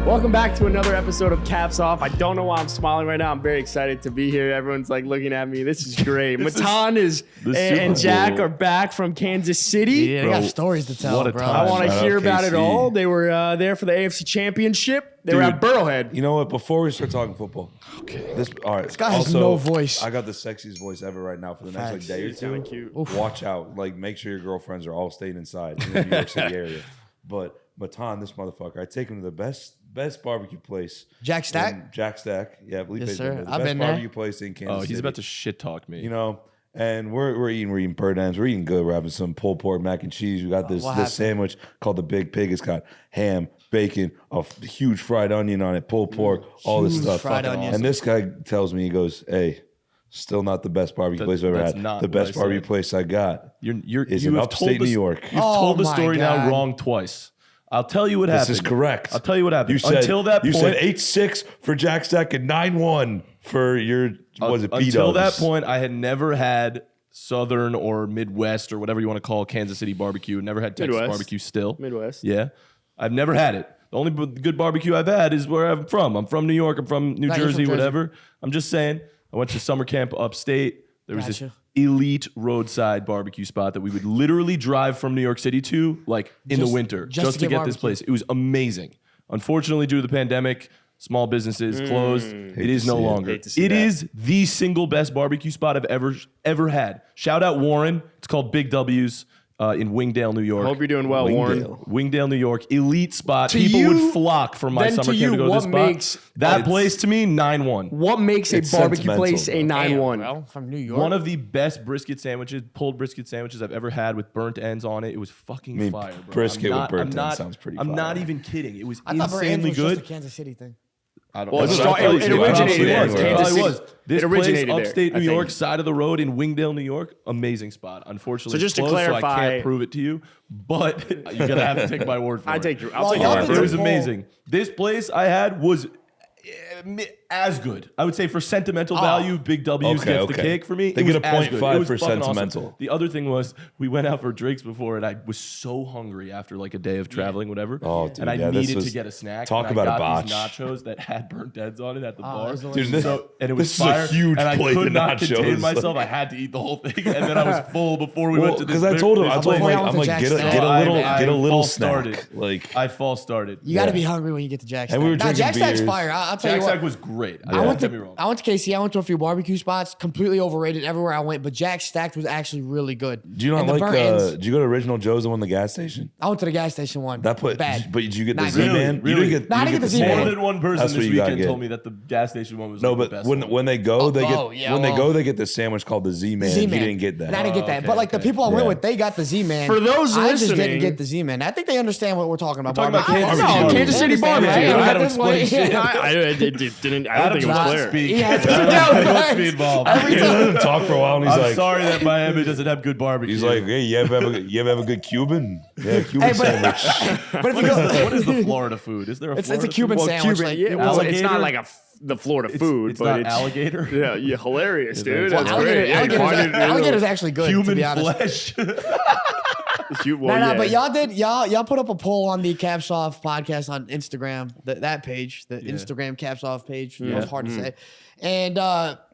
Welcome back to another episode of Caps Off. I don't know why I'm smiling right now. I'm very excited to be here. Everyone's like looking at me. This is great. Matan and Jack are back from Kansas City. Yeah, they got stories to tell, bro. I want to hear about it all. They were there for the AFC Championship. They were at Burrowhead. You know what? Before we start talking football, all right. This guy has no voice. I got the sexiest voice ever right now for the next day or two. Cute. Watch out. Make sure your girlfriends are all staying inside in the New York City area. But Matan, this motherfucker, I take him to the best barbecue place. Jack Stack? Jack Stack. Yeah, Felipe Yes, sir. the I've best been there. barbecue place in Kansas City. He's about to shit talk me. You know, and we're eating bird ends. We're eating good. We're having some pulled pork mac and cheese. We got this sandwich called the Big Pig. It's got ham, bacon, a huge fried onion on it, pulled pork, all this stuff. Fried onions. And this guy tells me, he goes, "Hey, still not the best barbecue place I've ever that's had. not The what best I barbecue said. place I got is you in have upstate New York." You've told the my story now God. wrong twice. I'll tell you what happened. This is correct. I'll tell you what happened. You said, until that point, you said 8-6 for Jack Stack and 9-1 for your, was it B-Dubs? Until that point, I had never had Southern or Midwest or whatever you want to call Kansas City barbecue. Never had Texas Midwest. barbecue still. Midwest. Yeah. I've never had it. The only good barbecue I've had is where I'm from. I'm from New York. I'm from New Right, you're Jersey, from Jersey. whatever. I'm just saying. I went to summer camp upstate. There was this Gotcha. elite roadside barbecue spot that we would literally drive from New York City to, like in the winter, just just to to get get this barbecue. place. It was amazing. Unfortunately, due to the pandemic, small businesses closed. It is no longer. Hate to see It that. is the single best barbecue spot I've ever had. Shout out Warren. It's called Big W's in Wingdale, New York. Hope you're doing well, Warren. Wingdale, New York, elite spot. To People you- would flock from my then summer to camp you, to go to what this spot. makes- That place to me, 9-1. What makes a It's barbecue sentimental, place a bro. 9-1? Well, from New York. One of the best brisket sandwiches, pulled brisket sandwiches I've ever had with burnt ends on it. It was fucking fire, bro. brisket with burnt ends sounds pretty I'm not fire. even kidding. It was I thought Burnt Ends insanely was good. just a Kansas City thing. I don't Well, know. it That's what I originated thought. there. It Kansas probably City. was. This It originated place, there, upstate I New think. York, side of the road in Wingdale, New York, amazing spot. Unfortunately, So just it's to closed, clarify- so I can't prove it to you, but you're gonna have to take my word for it. I'll take your Well, word y'all for did It was Paul. amazing. This place I had was as good. I would say for sentimental value, Big W's Okay, gets the okay. cake for me. They It get was a as good. 0.5 It was for fucking awesome. sentimental. The other thing was we went out for drinks before, and I was so hungry after like a day of traveling, whatever. Oh, dude, and I yeah, this needed was- to get a snack. talk and I about a got these botch. nachos that had burnt ends on it at the bar. those are Dude, this- And it was this is a fire, huge and I plate could of not nachos. contain myself. I had to eat the whole thing, and then I was full before we went to this. Because I told him, this told him, place. I went to Jack get a Stack. get a little false snack. started. Like, I false started. You got to Yeah. be hungry when you get to Jack Stack. And we were Nah, drinking Jack Stack's beers. fire. I'll tell Jack you what. Stack was great. I went Don't get me wrong. to KC. I went to a few barbecue spots. Completely overrated everywhere I went, but Jack Stacked was actually really good. do you not And the like? burnt ends- Did you go to Original Joe's, the one in the gas station? I went to the gas station one. That put. bad. But did you get the Not Z good. Man? Really? You didn't get. No, I you didn't get the Z-Man. Z-Man. More than one person That's what this you gotta weekend get. told me that the gas station one was No, like but the best when one. when they go, they get yeah, when they well- go, they get the sandwich called the Z Man. Z-Man. You didn't get that. And I didn't get that. okay, But like the okay. people I went Yeah. with, they got the Z-Man. For those I just didn't listening- get the Z-Man. I think they understand what we're talking about. talking about Barbecue. Kansas No, City barbecue. Kansas City Understand, barbecue. right? I At don't this point, explain shit. yeah. I don't think Adam it was does clear. not speak. Yeah, Adam right. wants to be involved. He let him talk for a while, and he's I'm like, sorry that Miami doesn't have good barbecue. he's like, hey, you ever have a good Cuban? Yeah, Cuban Hey, but- sandwich. But if what you is, go, the, what is the Florida food? Is there a it's Florida a Cuban Well, sandwich. Cuban, like, yeah, well, it's not alligator? like the Florida food, It's but not it's alligator. Yeah, hilarious, dude. Well, That's alligator, great. Yeah, you find it in a alligator's actually good. to Human be honest. flesh. cute- well, No, yeah. but y'all put up a poll on the Caps Off podcast on Instagram, that page, the Instagram Caps Off page. It was hard to say. And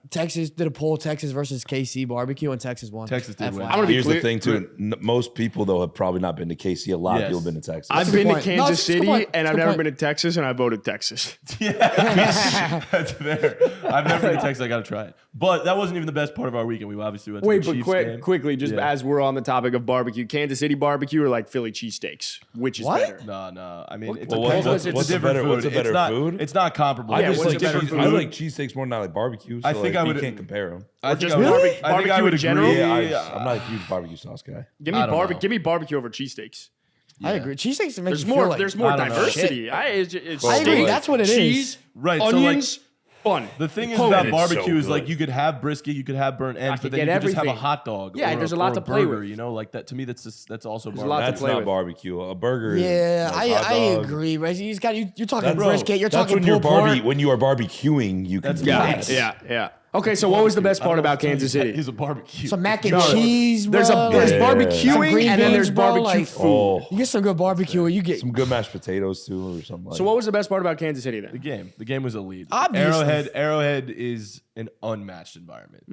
Texas did a poll, Texas versus KC barbecue, and Texas won. Texas did win. FYI. I'm gonna be Here's clear- the thing, too. Most people though have probably not been to KC. A lot of Yes. people have been to Texas. I've a good been to point. No, Kansas it's a good City, point. and It's a I've good never point. been to Texas, and I voted Texas. That's fair. I've never been to Texas. I got to try it. But that wasn't even the best part of our weekend. We obviously went to Wait, the but Chiefs game. quickly, just Yeah. as we're on the topic of barbecue, Kansas City barbecue or like Philly cheesesteaks, which is What? better? No. I mean, it Well, depends. what's It's a a different better- food. what's a better it's not, food? It's not comparable. I Yeah, just what's like a different I food? like cheesesteaks more than I like barbecue. So I think like, I would- you can't compare them. I think just I would- barbe- I think I barbecue would in general? agree. Yeah, I'm not a huge barbecue sauce guy. Give I don't know. me barbecue over cheesesteaks. I agree. Cheesesteaks make There's you feel more. like There's more I don't know. diversity. It's I agree. steak, That's what it is. cheese, Right, so, like, onions, fun. The thing is Potent. about It's barbecue so is like good. you could have brisket, you could have burnt ends, could but then get you could just have a everything. hot dog. Yeah, or there's a or lot to play burger, with. You know, like that to me. That's also a barbecue. lot to That's play not with. barbecue. A burger. is Yeah, like hot I dog. agree, Reggie. You're talking That's- brisket. You're That's talking when you're pulled pork. when you are barbecuing. You can That's do yeah. that. Facts. Yeah. Okay, so what was the best part about Kansas City? He's a barbecue. Some mac and cheese, bro. There's barbecuing and then there's barbecue like, food. You get some good barbecue. You get some good mashed potatoes too, or something. So what was the best part about Kansas City then? The game was elite. Obviously. Arrowhead is an unmatched environment.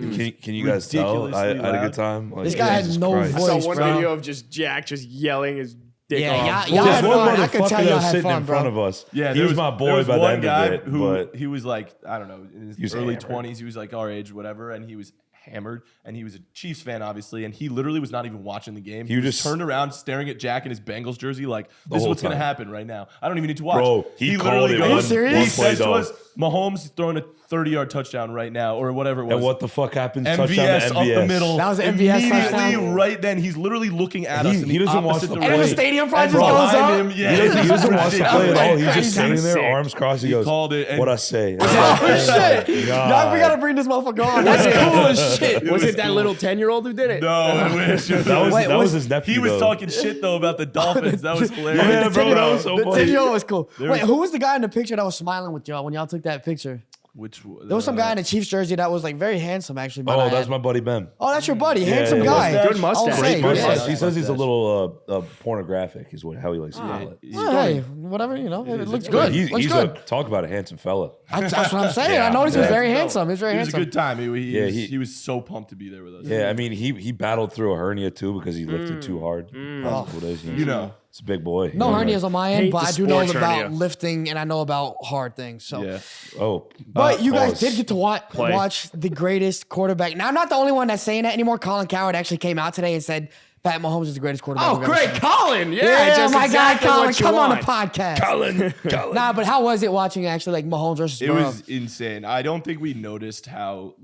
Can you guys tell? I had a good time. Like, This guy had Jesus no Christ. I voice. saw one bro. video of just Jack just yelling his dick Yeah, off. y'all had There's one fun. I could motherfucker tell that y'all was had sitting fun, in front bro. of us. Yeah, he was my boy by the end of it. But he was like, I don't know, in his was early hammered. 20s. He was like our age, whatever, and he was hammered. And he was a Chiefs fan, obviously, and he literally was not even watching the game. He was just turned around, staring at Jack in his Bengals jersey, like, this is whole what's going to time. happen right now. I don't even need to watch. Bro, he called literally it goes, Are you serious? He says to though. us, Mahomes throwing a 30-yard touchdown right now, or whatever it was. and what the fuck happens? MVS Touchdown to up MVS. the middle. That was an MVS Immediately touchdown. right then, he's literally looking at us. In He the doesn't watch opposite the direction. And the play. stadium probably And just goes behind up. him, yeah. He doesn't watch the play at all. He's just Crazy. sitting there, Sick. arms crossed. He goes, called it, and- what I say? Oh, shit. Y'all, we got to bring this motherfucker on. That's cool as shit. Was it that little 10-year-old who did it? No, I wish. That was his nephew. He was though. talking shit though about the Dolphins. That was hilarious. Yeah, bro, that was so The funny. 10-year-old was cool. Wait, who was the guy in the picture that was smiling with y'all when y'all took that picture? Which There was some guy in a Chiefs jersey that was like very handsome, actually. might I Oh, add. that's my buddy Ben. Oh, that's your buddy. Handsome yeah. guy. Good mustache. I was Great saying, mustache. yeah. He says he's a little pornographic, is how he likes to call it. Well, hey, whatever, it looks But good. He's Looks good. talk about a handsome fella. That's what I'm saying. I noticed he was very handsome. He was very It was a handsome. good time. He Yeah, was so pumped to be there with us. Yeah, I mean, he battled through a hernia too because he lifted too hard. That's what it is, You know. it's a big boy. No hernias on my end, Hate but the I do know sports about hernia. lifting and I know about hard things. So, Yeah. Oh, but you guys pause. did get to watch the greatest quarterback. Now, I'm not the only one that's saying that anymore. Colin Cowherd actually came out today and said Pat Mahomes is the greatest quarterback. Oh, we've ever great. seen. Colin. Yeah, Yeah, just my exactly guy Colin, what you come on the want. podcast. Colin. Nah, but how was it watching actually like Mahomes versus It Burrow? was insane. I don't think we noticed how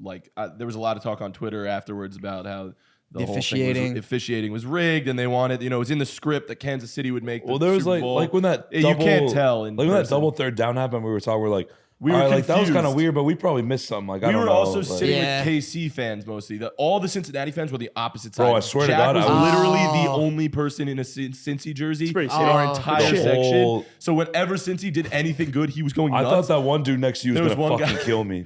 there was a lot of talk on Twitter afterwards about how the whole officiating was rigged, and they wanted, it was in the script that Kansas City would make. Well, there was Super Bowl. like when that you double, can't tell. like when that double third down happened, we were talking. We're like, We all were right, like that was kind of confused. weird, but we probably missed something. Like I We don't were know. also like- sitting Yeah. with KC fans mostly. All the Cincinnati fans were the opposite side. Bro, I swear to Jack God, was I was- literally the only person in a Cincy jersey pretty in sick. our Oh, entire shit. section. Whole- So whenever Cincy did anything good, he was going I nuts. thought that one dude next to you was There was gonna one fucking guy- kill me.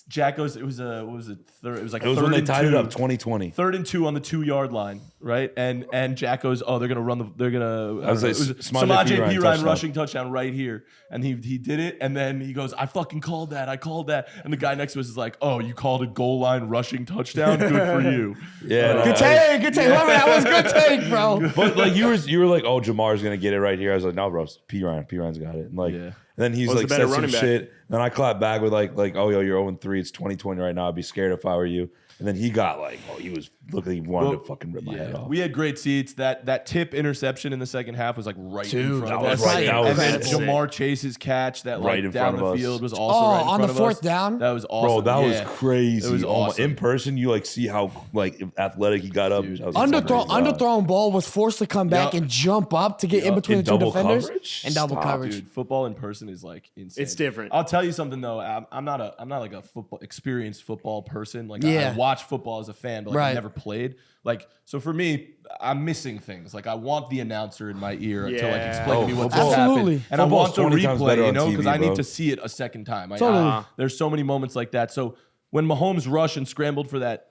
Jack goes, it was a, what was it? Third, it was like It was third when they and tied it two. up 2020. 3rd and 2 on the 2-yard line, right? And Jack goes, oh, they're gonna run the, they're gonna. I was like, it was Samaje Samaje Perine Perine touchdown. rushing touchdown right here, and he did it, and then he goes, I fucking called that, I called that, and the guy next to us is like, oh, you called a goal line rushing touchdown, good for you. Yeah, Good take, good take. Whoever that was, good take, bro. But like you were like, oh, Jamar's gonna get it right here. I was like, no, bro, Piran's got it. And like, Yeah. and then he's What's like the better said some running back? shit. Then I clapped back with like, oh, yo, you're 0-3. It's 2020 right now. I'd be scared if I were you. And then he got like, oh, he was looking, he wanted to fucking rip my head off. We had great seats. That tip interception in the second half was like right in Dude, front of that us. was right- that and was then sick. Jamar Chase's catch that Right like in down front the of us. field was also Oh, right in on front the of fourth us. down? That was awesome. Bro, that Yeah. was crazy. It was awesome. In person, you like see how like athletic he got up. Dude. I was like, Underthrown ball was forced to come back Yup. and jump up to get in between In the two double defenders. coverage? And double Stop, coverage. Dude, football in person is like insane. It's different. I'll tell you something though. I'm not like a experienced football person. Like Yeah. I watch football as a fan, but like Right. I've never played. Like so for me, I'm missing things. Like I want the announcer in my ear to like Yeah. explain to me what's football- just happened, Absolutely. and I Football's want the 20 times replay. better You on know, TV, because I bro. need to see it a second time. Totally. There's so many moments like that. So when Mahomes rushed and scrambled for that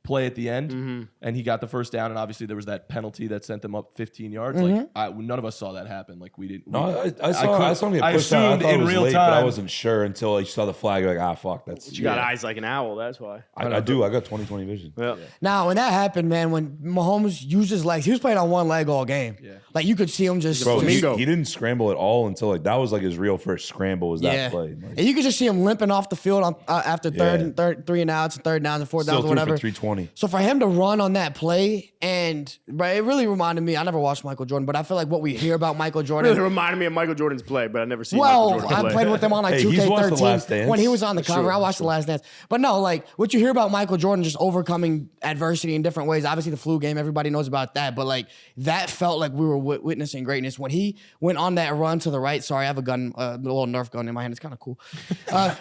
play at the end, and he got the first down, and obviously there was that penalty that sent them up 15 yards. Like none of us saw that happen. Like we didn't. No, we- I saw him get I pushed out. I assumed thought it in was real late, but I time. wasn't sure until you saw the flag. You're like, fuck, that's. You got eyes like an owl. That's why. I do. I got 20/20 vision. Yeah. Now, when that happened, man, when Mahomes used his legs, he was playing on one leg all game. Yeah. Like you could see him just. Bro, he Flamingo. didn't scramble at all until like that was like his real first scramble was that play. Like, And you could just see him limping off the field on, after Yeah. three and outs and third downs and fourth still downs or threw whatever. for 320. So for him to run on that play, and it really reminded me. I never watched Michael Jordan, but I feel like what we hear about Michael Jordan. Really reminded me of Michael Jordan's play, but I never seen Michael Well, Jordan I play. played with him on like Hey, he's watched The 2K13 Last Dance. when he was on the That's cover. true. I watched The Last Dance. But no, like what you hear about Michael Jordan just overcoming adversity in different ways. Obviously, the flu game, everybody knows about that. But like that felt like we were witnessing greatness when he went on that run to the right. Sorry, I have a gun, a little Nerf gun in my hand. It's kind of cool.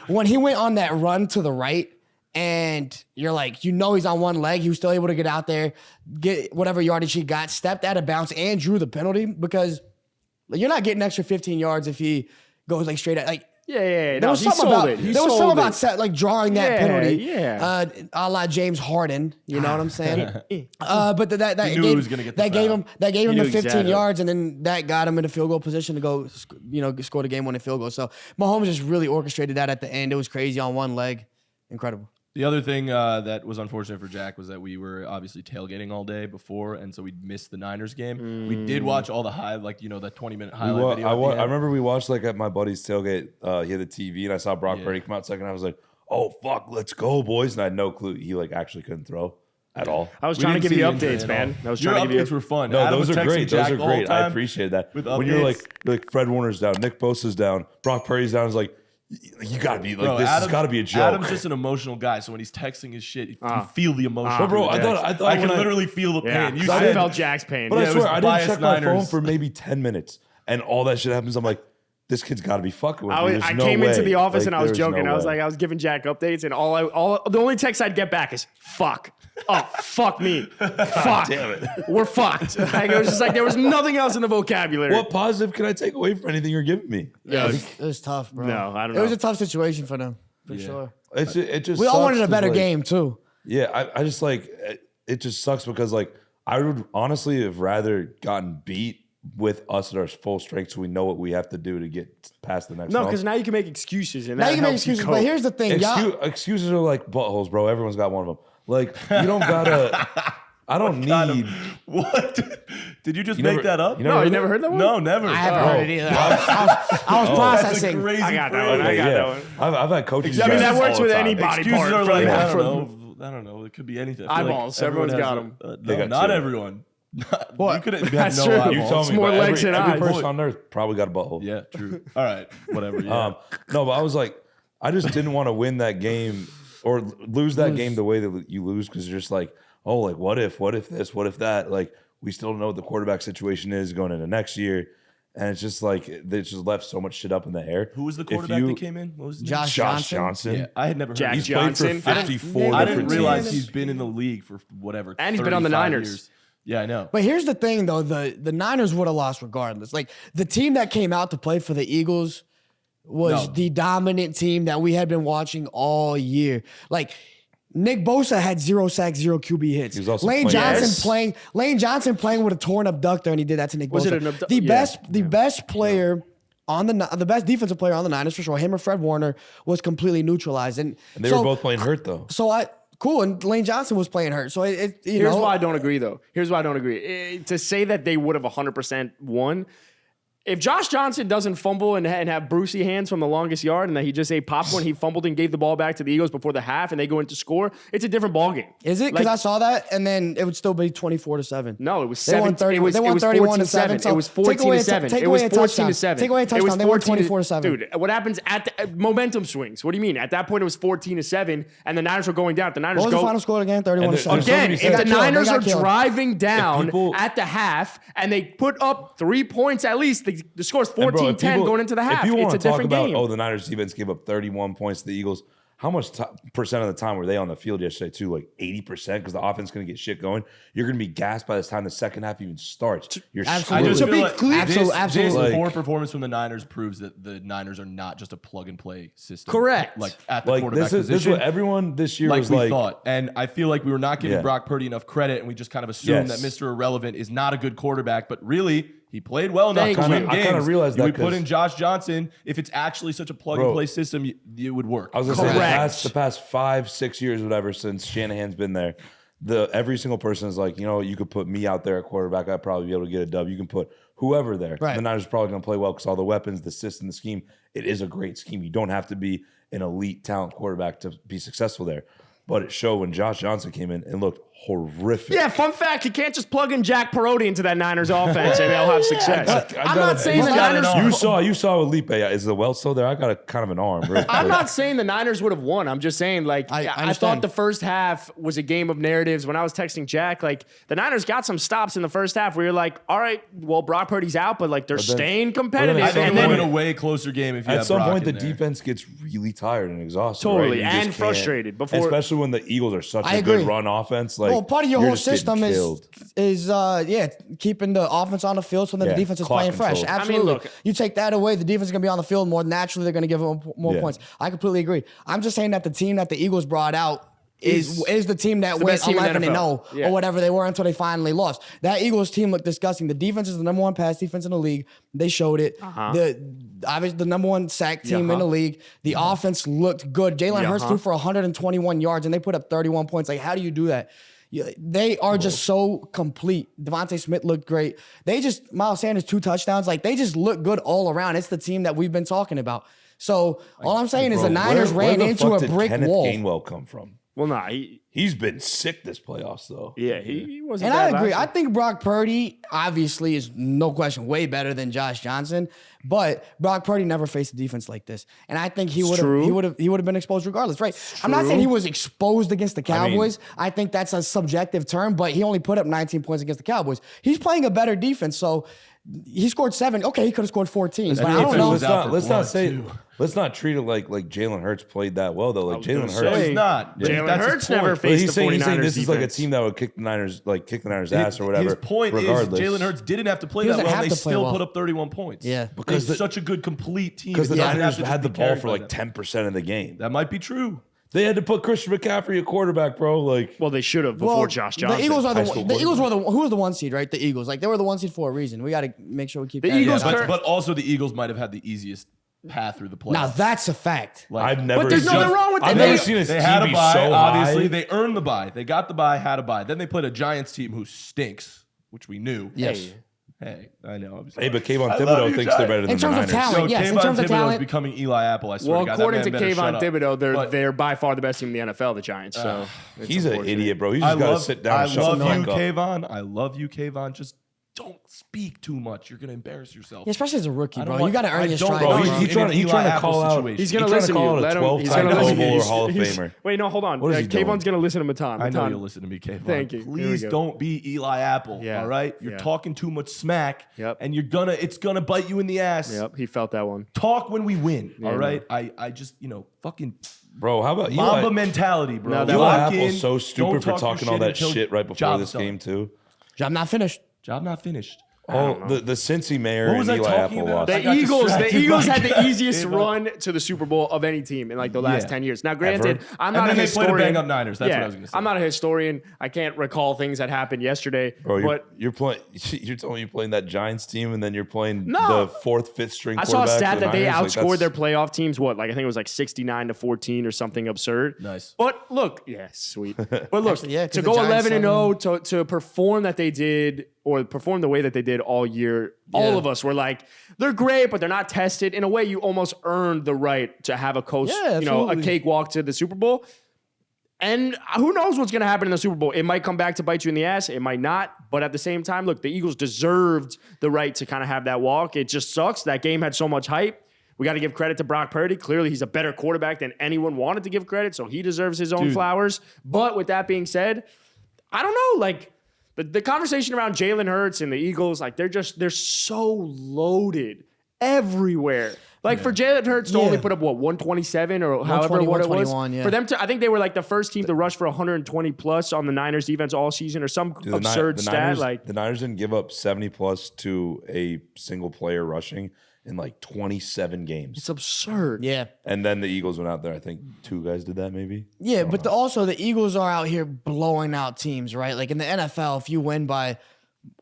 When he went on that run to the right. And you're like, he's on one leg. He was still able to get out there, get whatever yardage he got, stepped out of bounds, and drew the penalty because you're not getting extra 15 yards if he goes like straight at. Like Yeah. There was he something sold about it. He there was sold something it. about drawing that penalty. Yeah. A la James Harden. You know what I'm saying? But that He knew he was gonna get the that gave foul. him that gave him knew the 15 exactly. yards, and then that got him in a field goal position to go, score the game-winning field goal. So Mahomes just really orchestrated that at the end. It was crazy on one leg, incredible. The other thing that was unfortunate for Jack was that we were obviously tailgating all day before, and so we missed the Niners game. We did watch all the that 20-minute highlight video. I remember we watched at my buddy's tailgate. He had the TV, and I saw Brock Purdy come out second. I was like, "Oh fuck, let's go, boys!" And I had no clue he actually couldn't throw at all. I was We trying to didn't give you see the injury updates, at man. all. I was Your trying to give updates you. were fun. No, Adam those was are texting great. Jack Those are the whole great. I time appreciate that. with When you're updates. like Fred Warner's down, Nick Bosa's down, Brock Purdy's down, it's like you gotta be like Bro, this has Adam's- gotta be a joke. Adam's just an emotional guy, so when he's texting his shit, you feel the emotion. But bro, I Yeah. thought I can when literally feel the pain. Yeah, You I said- felt Jack's pain. But Yeah, I it swear, was I didn't biased check my phone Niners. for maybe 10 minutes, and all that shit happens. I'm like, this kid's got to be fucking with me. There's I no came into way. the office Like, and I was there's joking. no I was way. like, I was giving Jack updates, and the only text I'd get back is "fuck." Oh, fuck me. Fuck. damn it. We're fucked. Like, it was just like there was nothing else in the vocabulary. What positive can I take away from anything you're giving me? Yeah, It was tough, bro. No, I don't It was know. a tough situation for them, for sure. It just We all sucks wanted a 'cause, better like, game too. Yeah, I just it just sucks because I would honestly have rather gotten beat with us at our full strength, so we know what we have to do to get past the next. No, round. because now you can make excuses, and Now that you can make helps excuses, cope. but here's the thing, y'all. Excuses are like buttholes, bro. Everyone's got one of them. Like you don't gotta. I don't need. What? Did you just You make never- that up? you No, you never heard that one? No, never. I haven't Oh. heard it either. I was processing. Crazy I got that phrase. one. I got Yeah, that one. I've had coaches. I mean, do that this works all with the any time. body Excuses part. are for like, that. I don't know. It could be anything. I feel Eyeballs. everyone Everyone's has got 'em. They No, got not two. everyone. What? You could have That's no true. eyeballs. You told It's me, more but legs than every eyes. person on earth probably got a butthole. Yeah, true. All right, whatever. Yeah. No, but I was like, I just didn't want to win that game or lose that game the way that you lose because you're just like, oh, like what if this, what if that? Like we still don't know what the quarterback situation is going into next year, and it's just like they just left so much shit up in the air. Who was the If quarterback you- that came in? What was his name? Josh Josh Johnson. Johnson. Yeah, I had never heard. Jack He's He's played for Johnson. 54 I different didn't realize teams. he's been in the league for whatever. And he's been on the 35 Niners. years. Yeah, I know. But here's the thing, though: the Niners would have lost regardless. Like the team that came out to play for the Eagles was No. the dominant team that we had been watching all year. Like Nick Bosa had 0 sacks, 0 QB hits. He was also Lane playing- Johnson Yes. playing. Lane Johnson playing with a torn abductor, and he did that to Nick Was Bosa. it an abdu- the yeah. best player on the best defensive player on the Niners for sure. Him or Fred Warner was completely neutralized, and And they so- were both playing hurt though. So cool, and Lane Johnson was playing hurt. So Here's why I don't agree, though. Here's why I don't agree. To say that they would have 100% won, if Josh Johnson doesn't fumble and have Brucey hands from the longest yard and that he just ate popcorn, he fumbled and gave the ball back to the Eagles before the half and they go into score, it's a different ballgame. Is it? Because I saw that, and then it would still be 24-7. No, it was They won 7. 30. It was, They it won was 31 to 14-7. 7. So It was take away a 14-7. take It away was a touchdown. 14-7. Take away a It was touchdown. They won 14 24-7. Dude, what happens at the momentum swings? What do you mean? At that point, it was 14-7, and the Niners were going down. If the Niners What was go the final score again? 31 to And 7. there's again, somebody if said- the They got Niners are They got killed. driving down people- at the half and they put up 3 points at least, the score's And bro, if 14-10 people- going into the half. If people It's want a to talk different about, game. oh, the Niners defense gave up 31 points to the Eagles. How much percent of the time were they on the field yesterday too? Like 80%, because the offense is going to get shit going. You're going to be gassed by the time the second half even starts. You're Absolutely. I just To feel be like clear- this, absolutely. this Like- poor performance from the Niners proves that the Niners are not just a plug and play system. Correct. Like at the like quarterback this is position. what everyone this year like was we like. thought. And I feel like we were not giving Yeah. Brock Purdy enough credit, and we just kind of assumed Yes. that Mr. Irrelevant is not a good quarterback, but really, he played well enough Thank to you. win I games. kinda realized that We put 'cause- in Josh Johnson. If it's actually such a plug Bro, and play system, it would work. I was going to say Correct. the past 5-6 years, whatever, since Shanahan's been there, every single person is like, you know, you could put me out there at quarterback, I'd probably be able to get a dub. You can put whoever there. Right. The Niners are probably going to play well because all the weapons, the system, the scheme, it is a great scheme. You don't have to be an elite talent quarterback to be successful there. But it showed when Josh Johnson came in and looked horrific. Yeah, fun fact, you can't just plug in Jack Perotti into that Niners offense and they'll have success. I'm not saying the Niners... You saw Felipe. Is the well still there? I got a kind of an arm. Real I'm quick. not saying the Niners would have won. I'm just saying, like, I I thought understand. the first half was a game of narratives. When I was texting Jack, like, the Niners got some stops in the first half where you're like, all right, well, Brock Purdy's out, but, like, they're then- staying but then competitive. I think And it would have then, been a way closer game if you At had some Brock point, the in there. defense gets really tired and exhausted. Totally, right? You just and can't- frustrated before- especially when the Eagles are such I a agree. good run offense. Like Well, part of your you're whole just getting system killed. is keeping the offense on the field so then the defense is clock playing fresh. control. Absolutely. look- You take that away, the defense is going to be on the field more. Naturally, they're going to give them more Yeah. points. I completely agree. I'm just saying that the team that the Eagles brought out is the team that the went best team in the 11-0 NFL. Yeah. or whatever they were until they finally lost. That Eagles team looked disgusting. The defense is the number one pass defense in the league. They showed it. Obviously the number one sack team in the league. The offense looked good. Jalen Hurts threw for 121 yards and they put up 31 points. Like, how do you do that? They are just so complete. Devontae Smith looked great. Miles Sanders 2 touchdowns. Like, they just look good all around. It's the team that we've been talking about. So all I'm saying is the Niners ran into a brick Kenneth wall. Gainwell come from? Well, nah, He's been sick this playoffs though. he wasn't. And I bad agree. last I year. think Brock Purdy obviously is no question way better than Josh Johnson, but Brock Purdy never faced a defense like this, and I think he would have been exposed regardless. Right? I'm not saying he was exposed against the Cowboys. I think that's a subjective term, but he only put up 19 points against the Cowboys. He's playing a better defense, so he scored 7. Okay, he could have scored 14, but I don't know. Let's not treat it like Jalen Hurts played that well though. Like Jalen say, Hurts. He's not. Jalen That's his Hurts point. never But faced he's the 49ers saying this is like a defense. team that would kick the Niners ass or whatever. His point regardless. is Jalen Hurts didn't have to play He that doesn't well. have And they to play still well. put up 31 points. Yeah. Because they're such a good complete team. because the It doesn't Niners have to had the just be ball carried for by like them. 10% of the game. That might be true. They had to put Christian McCaffrey at quarterback, bro. Like, Well, they should have before Josh Johnson. The Eagles are high school the Eagles were who was the 1 seed, right? The Eagles. Like, they were the 1 seed for a reason. We got to make sure we keep The that in Eagles mind. cur- But also the Eagles might have had the easiest path through the playoffs. Now that's a fact. I've never. But there's nothing wrong with I've that. never seen a They team had a be bye, so obviously. high. They earned the bye. They got the bye, had a bye. Then they played a Giants team who stinks, which we knew. Yes. Hey, I know. Hey, but Kayvon I love Thibodeau you, thinks they're Giants. better than In the terms of Niners. talent, So yes, in Kayvon terms of Thibodeau talent- is becoming Eli Apple. I swear Well, to God, according that to man better shut Kayvon up. Thibodeau, But they're by far the best team in the NFL, the Giants. So it's He's an unfortunate. idiot, bro. He's I just got to love, sit down I and shut love the you, fuck up. Kayvon. I love you, Kayvon. Just don't speak too much. You're gonna embarrass yourself. Yeah, especially as a rookie, I bro. don't You want- got to I earn your don't stripes. Bro, want- bro. he's trying in an to Eli call Apple out. situation. He's gonna He's trying to listen to call you. out a Let him. 12 He's time gonna Pro listen to you. Bowler Hall of He's- Famer. Wait, no, hold on. What is he doing? Kayvon's gonna listen to Matan. I know Matan. you'll listen to me, Kayvon. Thank you. Here we Please go. don't be Eli Apple. Yeah. All right, you're Yeah. talking too much smack. Yep. And it's gonna bite you in the ass. Yep, he felt that one. Talk when we win. Yeah, all right. I just fucking Bro, how about Mamba Eli? mentality, bro. No, that Eli Lock Apple's so stupid for Don't talk talking your all that until shit right before job's this done. game too. Job not finished. Job not finished. Oh, the Cincy mayor What was and I Eli talking Apple about? lost. I The got Eagles distracted had by the easiest Kayvon. run to the Super Bowl of any team in like the last Yeah. 10 years. Now, granted, Ever? I'm And not a then they played a historian. bang-up Niners. That's what I was gonna say. I'm not a historian. I can't recall things that happened yesterday. Bro, but you're playing. You're telling me you're playing that Giants team, and then you're playing No. the fourth, fifth string. I saw a quarterback stat for the that they Niners. Like, outscored their that's- playoff teams. What? Like I think it was like 69-14 or something absurd. Nice. But look, yeah, sweet. But look, Actually, yeah, 'cause to the go Giants 11-0 to perform that they did or perform the way that they did all year, all of us were like, they're great, but they're not tested. In a way, you almost earned the right to have a coach, Yeah, a absolutely. cakewalk to the Super Bowl. And who knows what's going to happen in the Super Bowl? It might come back to bite you in the ass. It might not. But at the same time, look, the Eagles deserved the right to kind of have that walk. It just sucks. That game had so much hype. We got to give credit to Brock Purdy. Clearly, he's a better quarterback than anyone wanted to give credit, so he deserves his own flowers. But with that being said, I don't know. Like the conversation around Jalen Hurts and the Eagles, like they're so loaded everywhere. Like for Jalen Hurts to only put up 127 or however what it was. 121, yeah. For them to, I think they were like the first team to rush for 120 plus on the Niners defense all season or some Dude, absurd stat. Niners, Like the Niners didn't give up 70 plus to a single player rushing in like 27 games. it's absurd. Yeah. And then the Eagles went out there. I think 2 guys did that maybe. Yeah, but also the Eagles are out here blowing out teams, right? Like in the NFL, if you win by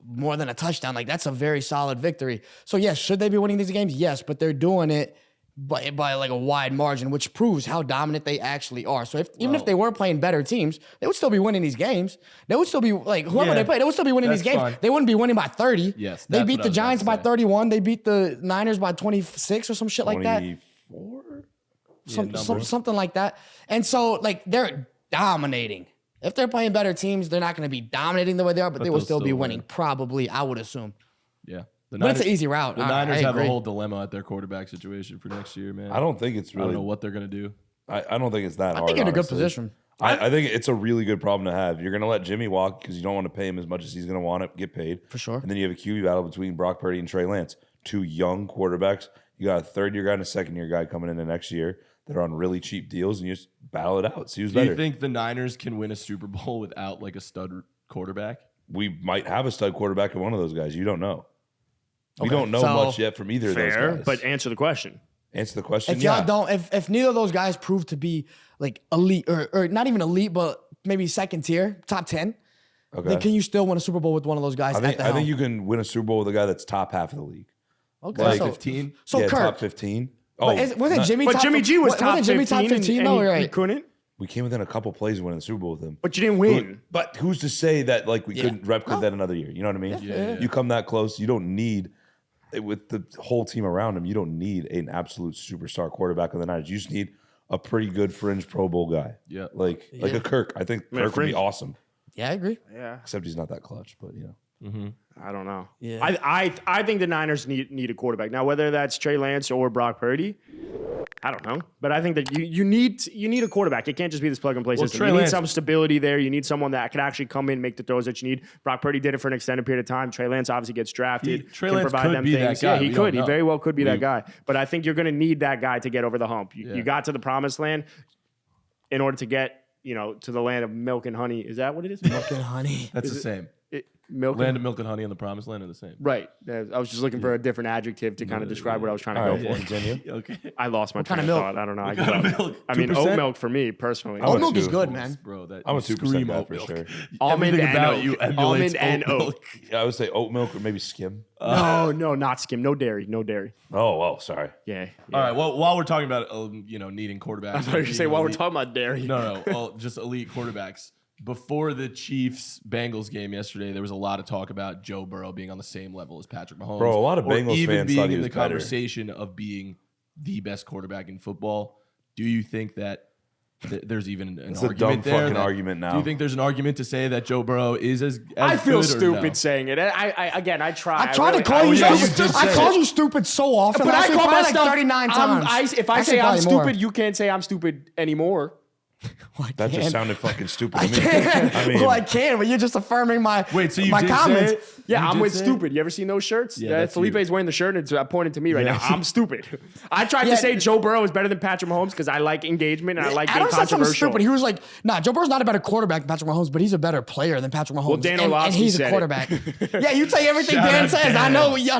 more than a touchdown, like that's a very solid victory. So yes, should they be winning these games? Yes, but they're doing it by like a wide margin, which proves how dominant they actually are. So even if they weren't playing better teams, they would still be winning these games. They would still be like whoever Yeah, they play, they would still be winning these that's games. fine. They wouldn't be winning by 30. Yes, they that's beat what I the was Giants about by to say. 31. They beat the Niners by 26 or some shit like that. 24? Something like that. And so, like, they're dominating. If they're playing better teams, they're not going to be dominating the way they are, but they will they'll still be still winning. win. Probably, I would assume. Yeah. The But it's an easy route. The I Niners have a agree. whole dilemma at their quarterback situation for next year, man. I don't think it's I really. don't know what they're gonna do. I don't think it's that hard. I think you're in a good honestly. position. I think it's a really good problem to have. You're going to let Jimmy walk because you don't want to pay him as much as he's going to want to get paid. For sure. And then you have a QB battle between Brock Purdy and Trey Lance, 2 young quarterbacks. You got a third-year guy and a second-year guy coming into next year. that are on really cheap deals, and you just battle it out. See who's Do better. you think the Niners can win a Super Bowl without like a stud quarterback? We might have a stud quarterback in one of those guys. You don't know. We don't know so- much yet from either of Fair, those guys. but answer the question. Answer the question. If yeah. y'all don't, if neither of those guys prove to be like elite or not even elite, but maybe second tier, top 10, Okay. then can you still win a Super Bowl with one of those guys? I think at the helm? you can win a Super Bowl with a guy that's top half of the league. Okay, like so 15? So yeah, Kirk, top 15. Oh, wasn't not- Jimmy? But top, Jimmy G was top wasn't Jimmy 15, top 15 and though? he Right. couldn't. we came within a couple plays of winning the Super Bowl with him. But you didn't win. But who's to say that like we couldn't replicate that another year? You know what I mean? Yeah. You come that close, you don't need with the whole team around him. You don't need an absolute superstar quarterback on the Niners. You just need a pretty good fringe Pro Bowl guy. Yeah. like a Kirk. I think Kirk would fringe. be awesome, Yeah, I agree. Yeah, except he's not that clutch. But you know, I don't know. Yeah. I think the Niners need a quarterback now. Whether that's Trey Lance or Brock Purdy, I don't know. But I think that you need a quarterback. It can't just be this plug and play system. Trey You need Lance- some stability there. You need someone that can actually come in, make the throws that you need. Brock Purdy did it for an extended period of time. Trey Lance obviously gets drafted. Trey can Lance provide could them be that things. guy. Yeah, he We could. don't He know. very well could be that guy. But I think you're going to need that guy to get over the hump. You got to the promised land in order to get to the land of milk and honey. Is that what it is? Fucking honey. That's the same. Milk Land and of milk and honey and the promised land are the same. right. I was just looking for a different adjective to kind of describe what I was trying to all go right, for. continue. Okay. I lost my kind train of of milk? thought. I don't know. I What kind give of up. milk? I mean, 2%? oat milk for me personally. I would Oat milk is too. good, man. Bro, that I'm a you 2% scream guy oat for milk. sure. Almond Everything and about oat. you emulates Almond and oat oat. milk. Yeah, I would say oat milk or maybe skim. No, not skim. No dairy. No dairy. Oh well, sorry. Yeah. All right. Well, while we're talking about needing quarterbacks, I thought you were say while we're talking about dairy. No. Well, just elite quarterbacks. Before the Chiefs-Bengals game yesterday, there was a lot of talk about Joe Burrow being on the same level as Patrick Mahomes. Bro, a lot of or Bengals even fans being thought he in was the better. conversation of being the best quarterback in football. Do you think that there's even an It's a argument dumb there? fucking that- argument now. Do you think there's an argument to say that Joe Burrow is as I feel good or stupid no? saying it. I try. I tried to really- call you yeah, you stupid. did I say called it. you stupid so often. But I Actually, call probably myself 39 times. If I Actually, say I'm probably more. stupid, you can't say I'm stupid anymore. That just can't. sounded fucking stupid to I me. can. I mean, Well, I can, but you're just affirming my Wait, so you my did say comments. it? Yeah, You I'm did with say it? stupid. You ever seen those shirts? Yeah, that's you. Felipe's wearing the shirt and it's pointing to me right Yeah. now. I'm stupid. I tried Yeah. to say Joe Burrow is better than Patrick Mahomes because I like engagement and I like being Adam said something controversial. stupid. He was like, "Nah, Joe Burrow's not a better quarterback than Patrick Mahomes, but he's a better player than Patrick Mahomes." Dan and Orlovsky he's said a it. quarterback. Yeah, you take everything Shout Dan out says. Dan. I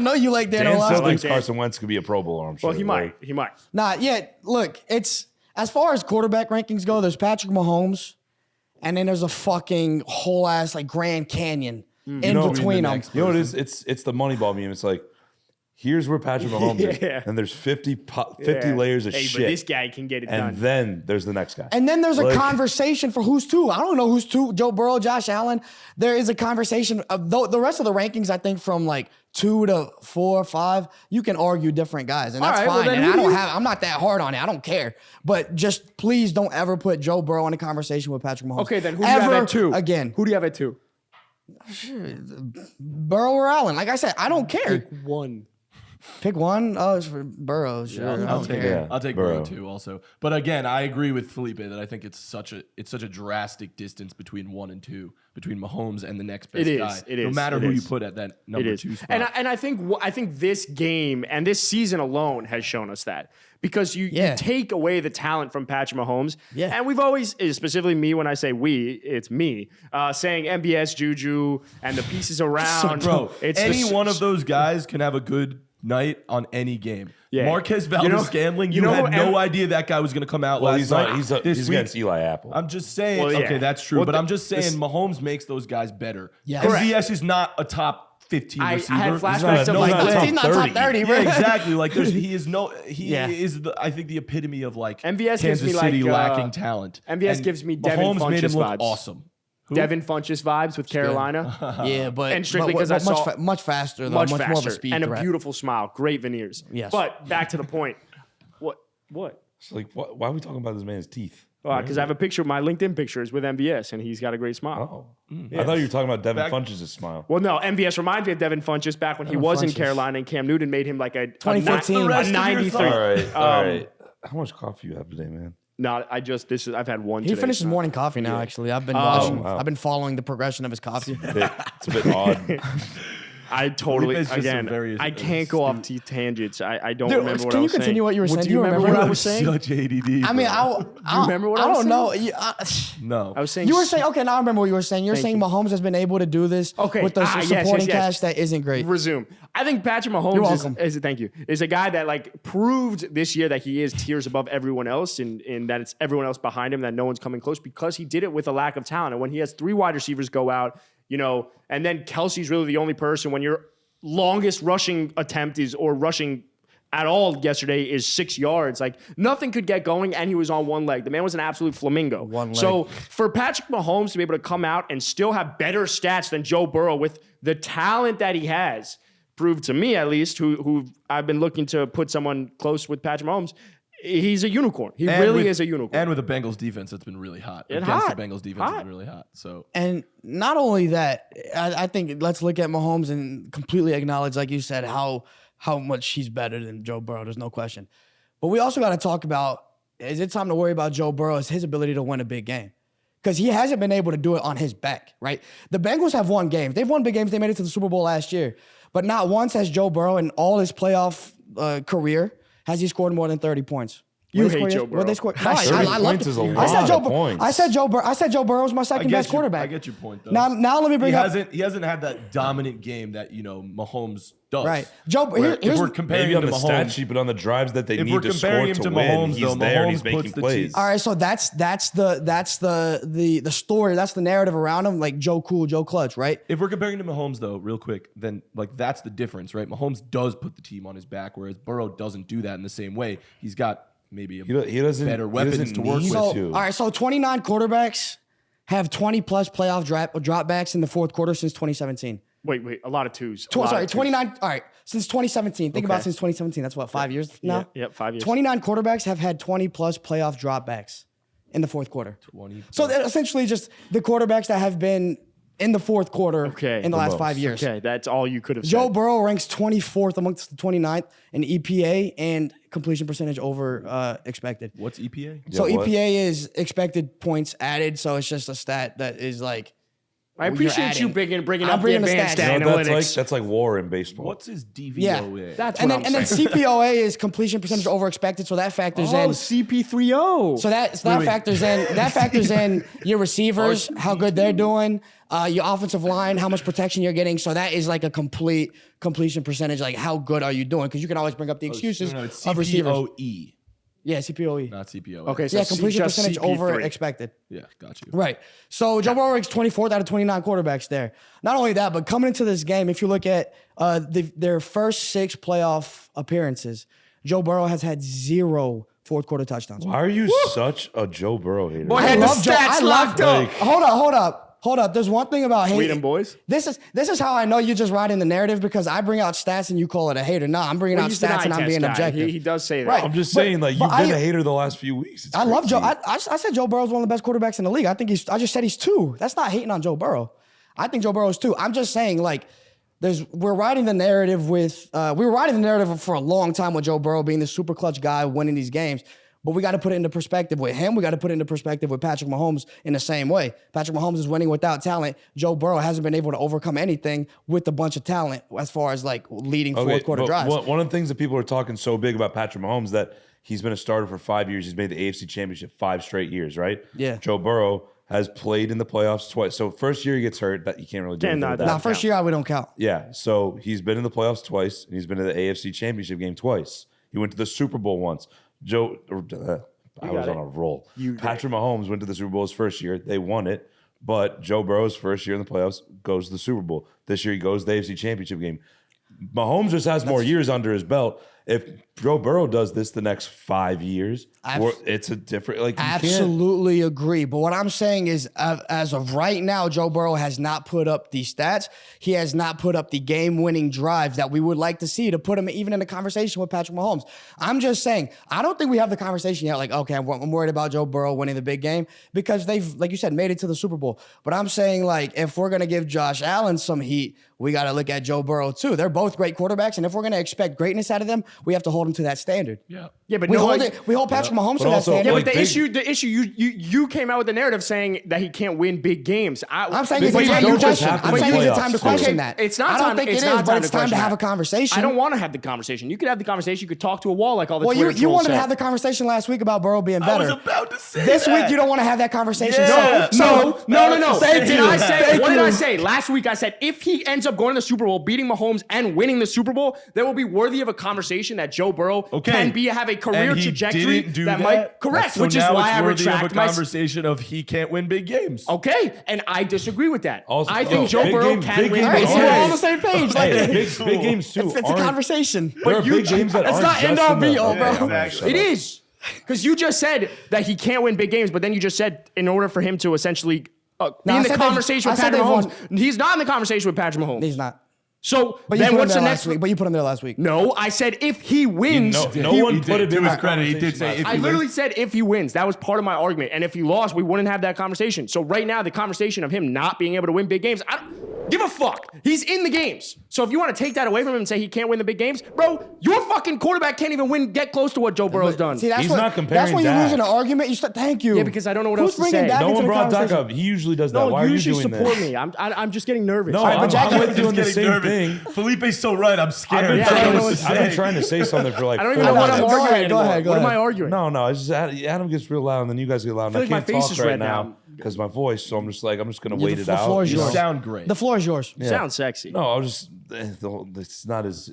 know you like Dan Dan still Orlovsky. thinks Dan. Carson Wentz could be a Pro Bowler. I'm sure. Well, he might. He might. Nah, yeah. Look, it's as far as quarterback rankings go. There's Patrick Mahomes, and then there's a fucking whole ass like Grand Canyon in between them. You know what it is? It's the Moneyball meme. It's like, here's where Patrick Mahomes Yeah. is, and there's 50 Yeah. layers of Hey, shit. but this guy can get it and done. then there's the next guy. And then there's a Like- conversation for who's two. I don't know who's two. Joe Burrow, Josh Allen. There is a conversation of the rest of the rankings. I think from like 2 to 4, 5, you can argue different guys, and that's All right, well, fine. then And who do you- I'm not that hard on it. I don't care. But just please don't ever put Joe Burrow in a conversation with Patrick Mahomes. Okay, then who do you have at 2? Again, Who do you have at 2? Burrow or Allen? Like I said, I don't care. One. Pick one. Oh, it's for Burrow. Sure, I I'll don't take care. Yeah, I'll take Burrow. Burrow too. Also, but again, I agree with Felipe that I think it's such a drastic distance between 1 and 2, between Mahomes and the next best It is, guy. it No is, matter it who is. you put at that It number is. 2 spot. And I think this game and this season alone has shown us that. Because you take away the talent from Patrick Mahomes. Yeah. And we've always, specifically me, when I say we, it's me, saying MBS, Juju, and the pieces around. Bro, it's any one of those guys can have a good night on any game. Yeah. Marquez Valdez-Scantling, you, know had who no idea that guy was going to come out well, last he's night. not. He's this week. against Eli Apple. I'm just saying. Well, yeah. Okay, that's true. Well, but I'm just saying, this- Mahomes makes those guys better. Yeah. MVS is not a top 15 I receiver. had He's flashbacks not- of no, like, he's not top He's not top 30. 30, bro. Yeah, exactly. Like he is Yeah. I think the epitome of like MVS gives Kansas me, City like, lacking talent. MVS And gives me Devin Mahomes made him Funchess look vibes. awesome. Who? Devin Funchess vibes with Carolina. Yeah, but And strictly but 'cause I much saw- much faster, though, Much much faster. more of a speed and threat. a beautiful smile. Great veneers. Yes. But back to the point. What? It's like, why are we talking about this man's teeth? Because I have a picture, my LinkedIn picture is with MVS, and he's got a great smile. Oh, I thought you were talking about Devin Back- Funchess' smile. Well, no, MVS reminds me of Devin Funchess back when he was in Funchess. Carolina, and Cam Newton made him like a 2015. a The rest of your 93. thought. All right. How much coffee you have today, man? No, I've had one. He today. finishes morning coffee now. Actually, I've been watching. wow. I've been following the progression of his coffee. It's a bit odd. I totally Felipe's just again. very- I can't go off tangents. I don't Dude, remember what can I you was continue saying. what you were saying? Do you remember what I was saying? Such ADD. I mean, bro. I remember what I I was don't know. no. I was saying You were saying, okay, now I remember what you were saying. You're Thank saying you. Mahomes has been able to do this with the yes, supporting yes. cast that isn't great. resume. I think Patrick You're Mahomes welcome. thank you, is a guy that like proved this year that he is tiers above everyone else and that it's everyone else behind him, that no one's coming close because he did it with a lack of talent. And when he has 3 wide receivers go out, and then Kelsey's really the only person when your longest rushing attempt or rushing at all yesterday is 6 yards. Like nothing could get going, and he was on one leg. The man was an absolute flamingo. One leg. So for Patrick Mahomes to be able to come out and still have better stats than Joe Burrow with the talent that he has, proved to me at least, who I've been looking to put someone close with Patrick Mahomes, he's a unicorn. He really is a unicorn. And with the Bengals defense that's been really hot. And Against hot. the Bengals defense Hot. has been really hot. So And not only that, I think let's look at Mahomes and completely acknowledge, like you said, how much he's better than Joe Burrow. There's no question. But we also got to talk about, is it time to worry about Joe Burrow? Is his ability to win a big game? Because he hasn't been able to do it on his back, right? The Bengals have won games. They've won big games. They made it to the Super Bowl last year. But not once has Joe Burrow in all his playoff career has he scored more than 30 points. You What hate they Joe scored- Burrow. what they scored? No, 30 I love points it. is a I said lot Joe of points. I said Joe Burrow was my second best quarterback. I get your point though. Now let me bring he up. hasn't had that dominant game that Mahomes does. Right. Joe, Where here's- if we're comparing Maybe him on to the Mahomes, stat sheet, but on the drives that they if need we're to comparing score him to to win, Mahomes, he's though, there and Mahomes he's making puts the plays. team- All right, so that's the story, that's the narrative around him, like Joe Cool, Joe Clutch, right? if we're comparing to Mahomes though, real quick, then like that's the difference, right? Mahomes does put the team on his back, whereas Burrow doesn't do that in the same way. He's got maybe He doesn't better he weapons doesn't to work need with. So, to. all right, so 29 quarterbacks have 20 plus playoff dropbacks in the fourth quarter since 2017. Wait, a lot of twos. A lot of twos. 29. All right, since 2017. Think about since 2017. That's what, 5 years now? Yep, 5 years. 29 quarterbacks have had 20 plus playoff dropbacks in the fourth quarter. 20. So they're essentially just the quarterbacks that have been in the fourth quarter in the last most. 5 years. Okay, that's all you could have Joe said. Burrow ranks 24th amongst the 29th in EPA and completion percentage over expected. What's EPA? So what? EPA is expected points added. So it's just a stat that is like. I you're appreciate you adding. bringing I'm up the bringing the advanced stats. analytics. That's like war in baseball. What's his DVOA? Yeah, That's and what then I'm and then saying. CPOA is completion percentage over expected. So that factors in. CP3O. So that factors in your receivers, how good they're doing, your offensive line, how much protection you're getting. So that is like a complete completion percentage. Like how good are you doing? Because you can always bring up the excuses No, it's of receivers. CPOE, Yeah, CPOE. not CPOA. Okay, so Yeah, completion just percentage CP3. over expected. Yeah, got you. Right. So Joe Burrow ranks 24th out of 29 quarterbacks there. Not only that, but coming into this game, if you look at their first 6 playoff appearances, Joe Burrow has had 0 fourth quarter touchdowns. Why are you such a Joe Burrow hater? Boy, I had the stats locked up. Hold up. There's one thing about hating. Read 'em, boys. This is how I know you're just riding the narrative because I bring out stats and you call it a hater. Nah, I'm bringing Well, out he's an stats and eye I'm test being guy. objective. He does say that. Right. I'm just But- saying, like, but you've been I- a hater the last few weeks. It's I love Joe. crazy. I said Joe Burrow's one of the best quarterbacks in the league. I just said he's 2. That's not hating on Joe Burrow. I think Joe Burrow's 2. I'm just saying, like, we're riding the narrative with we were riding the narrative for a long time with Joe Burrow being the super clutch guy winning these games. But we got to put it into perspective with him. We got to put it into perspective with Patrick Mahomes in the same way. Patrick Mahomes is winning without talent. Joe Burrow hasn't been able to overcome anything with a bunch of talent as far as like leading fourth quarter but drives. One of the things that people are talking so big about Patrick Mahomes that he's been a starter for 5 years. He's made the AFC Championship 5 straight years, right? Yeah. Joe Burrow has played in the playoffs twice. So first year he gets hurt, that you can't really do anything with that. Nah, first year we don't count. Yeah, so he's been in the playoffs twice, and he's been to the AFC Championship game twice. He went to the Super Bowl once. I was on a roll. Patrick Mahomes went to the Super Bowl his first year. They won it, but Joe Burrow's first year in the playoffs goes to the Super Bowl. This year he goes to the AFC Championship game. Mahomes just has more years under his belt. If Joe Burrow does this the next 5 years, it's a different. Like you can't- Absolutely agree. But what I'm saying is, as of right now, Joe Burrow has not put up the stats. He has not put up the game-winning drive that we would like to see to put him even in a conversation with Patrick Mahomes. I'm just saying, I don't think we have the conversation yet. Like, okay, I'm worried about Joe Burrow winning the big game because they've, like you said, made it to the Super Bowl. But I'm saying, like, if we're gonna give Josh Allen some heat, we got to look at Joe Burrow too. They're both great quarterbacks, and if we're gonna expect greatness out of them, we have to hold him to that standard. Yeah. Yeah, but We no, hold like, we hold Patrick Mahomes to that also, standard. yeah, like, but the big- issue, you came out with the narrative saying that he can't win big games. I'm saying Big it's a games time don't to just question. happen I'm in saying the it's a time to playoffs, question too. that. It's not I don't time- think it's it not is, time but to it's time to question have that. a conversation. I don't want to have the conversation. You could have the conversation. You could talk to a wall like all the Well, Twitter you trolls wanted to said. have the conversation last week about Burrow being I was better. about to say This that. week you don't want to have that conversation. Yeah. So No. Thank Did you. I say? Thank What did you. I say last week? I said if he ends up going to the Super Bowl, beating Mahomes and winning the Super Bowl, that will be worthy of a conversation that Joe Burrow can have a career And he trajectory didn't do that might correct, So which is now why it's I worthy retract of a my. conversation of he can't win big games. Okay, and I disagree with that. Also- I think yo, Joe big Burrow game- can big win game All right, big so aren't- we're all on games. the same page. Like, Hey, big games too. it's a aren't- conversation. There are you- big games that It's aren't not just end all in the- be all, bro. Yeah, I'm gonna shut It up. is. Because you just said that he can't win big games, but then you just said in order for him to essentially be No, I in the said they've- conversation with I said Patrick they've Mahomes, he's not in the conversation with Patrick Mahomes. He's not. So But you then put him what's there the last next week. But you put him there last week. No, I said if he wins. No one put it to in his that credit. He did conversation say last if I he literally wins. said if he wins. That was part of my argument. And if he lost, we wouldn't have that conversation. So right now, the conversation of him not being able to win big games, I don't give a fuck. He's in the games. So if you want to take that away from him and say he can't win the big games, bro, your fucking quarterback can't even get close to what Joe Burrow's done. See, that's He's what, not comparing That's when you're Dak. losing an argument. You start. Thank you. Yeah, because I don't know what Who's else to bringing say. Dak No into one the brought Dak conversation? up. He usually does that. No, Why are you you should doing support this? me. I'm just getting nervous. No, right, but Jack, I'm you're with doing the same thing. Felipe's so right. I'm scared. I've been, Yeah, I trying, don't know to, what to I've been say. trying to say something for like I don't even 4 know what I'm minutes. Go arguing ahead, go anymore. ahead, go What am I ahead. arguing? No, it's just Adam gets real loud and then you guys get loud. And I feel like my can't face talk is right red now now. because my voice. So I'm just gonna Yeah, wait the it out. floor is You yours. sound great. The floor is yours. Sounds sexy. No, I was just it's not as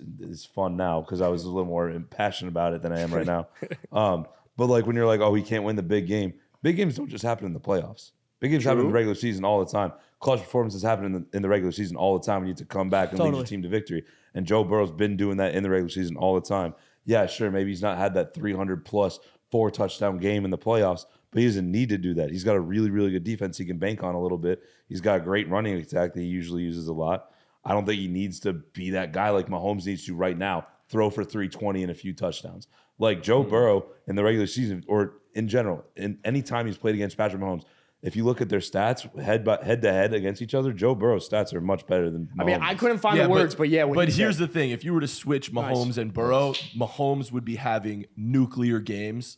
fun now because I was a little more passionate about it than I am right now. But like when you're like, oh, he can't win the big game. Big games don't just happen in the playoffs. Big games happen in the regular season all the time. Clutch performances happen in the regular season all the time. You need to come back and lead your team to victory. And Joe Burrow's been doing that in the regular season all the time. Yeah, sure, maybe he's not had that 300 plus 4 touchdown game in the playoffs, but he doesn't need to do that. He's got a really, really good defense he can bank on a little bit. He's got a great running attack that he usually uses a lot. I don't think he needs to be that guy like Mahomes needs to right now, throw for 320 and a few touchdowns. Like Joe Burrow in the regular season or in general, in any time he's played against Patrick Mahomes, if you look at their stats head to head against each other, Joe Burrow's stats are much better than Mahomes. I mean, I couldn't find the words, but yeah. But here's the thing: if you were to switch Mahomes and Burrow, Mahomes would be having nuclear games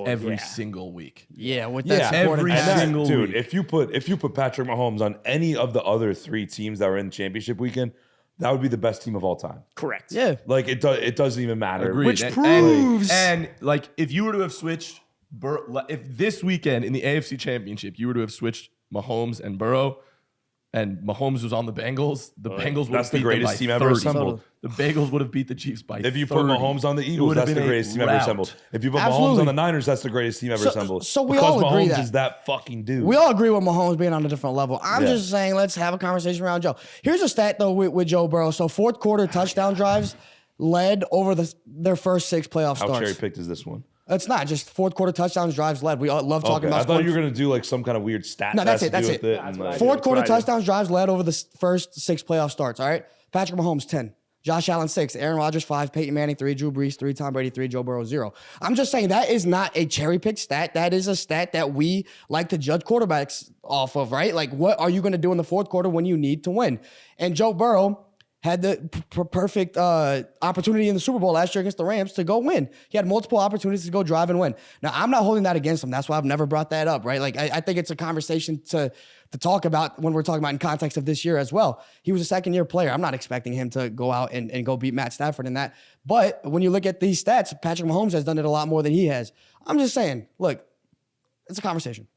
every single week. Yeah, with that Yeah, supporting every cast. single dude, week. if you put Patrick Mahomes on any of the other 3 teams that were in the championship weekend, that would be the best team of all time. correct. Yeah. Like it doesn't even matter. Agreed. Which And- proves- and like if you were to have switched if this weekend in the AFC Championship you were to have switched Mahomes and Burrow, and Mahomes was on the Bengals, the Bengals would that's have the beat greatest them by team ever 30. assembled. The Bengals would have beat the Chiefs by If you 30. put Mahomes on the It Eagles, would have that's the been a greatest team ever rout. assembled. If you put Mahomes Absolutely. on the Niners, that's the greatest team ever assembled. so we because all agree Mahomes that. is that fucking dude. We all agree with Mahomes being on a different level. I'm Yeah. just saying, let's have a conversation around Joe. Here's a stat though with Joe Burrow. So fourth quarter touchdown drives led over their first 6 playoff How starts. cherry picked is this one? It's not just fourth quarter touchdowns drives led. We all love talking Okay, about. I thought scoring. you were gonna do like some kind of weird stat. No, that that's has it. to That's do it. with That's and, what I like, do. Fourth quarter That's what I do. touchdowns drives led over the first 6 playoff starts. All right. Patrick Mahomes 10. Josh Allen 6. Aaron Rodgers 5. Peyton Manning 3. Drew Brees 3. Tom Brady 3. Joe Burrow 0. I'm just saying that is not a cherry pick stat. That is a stat that we like to judge quarterbacks off of, right? Like, what are you going to do in the fourth quarter when you need to win? And Joe Burrow had the perfect opportunity in the Super Bowl last year against the Rams to go win. He had multiple opportunities to go drive and win. Now, I'm not holding that against him. That's why I've never brought that up, right? Like, I think it's a conversation to talk about when we're talking about in context of this year as well. He was a second-year player. I'm not expecting him to go out and go beat Matt Stafford in that. But when you look at these stats, Patrick Mahomes has done it a lot more than he has. I'm just saying, look, it's a conversation.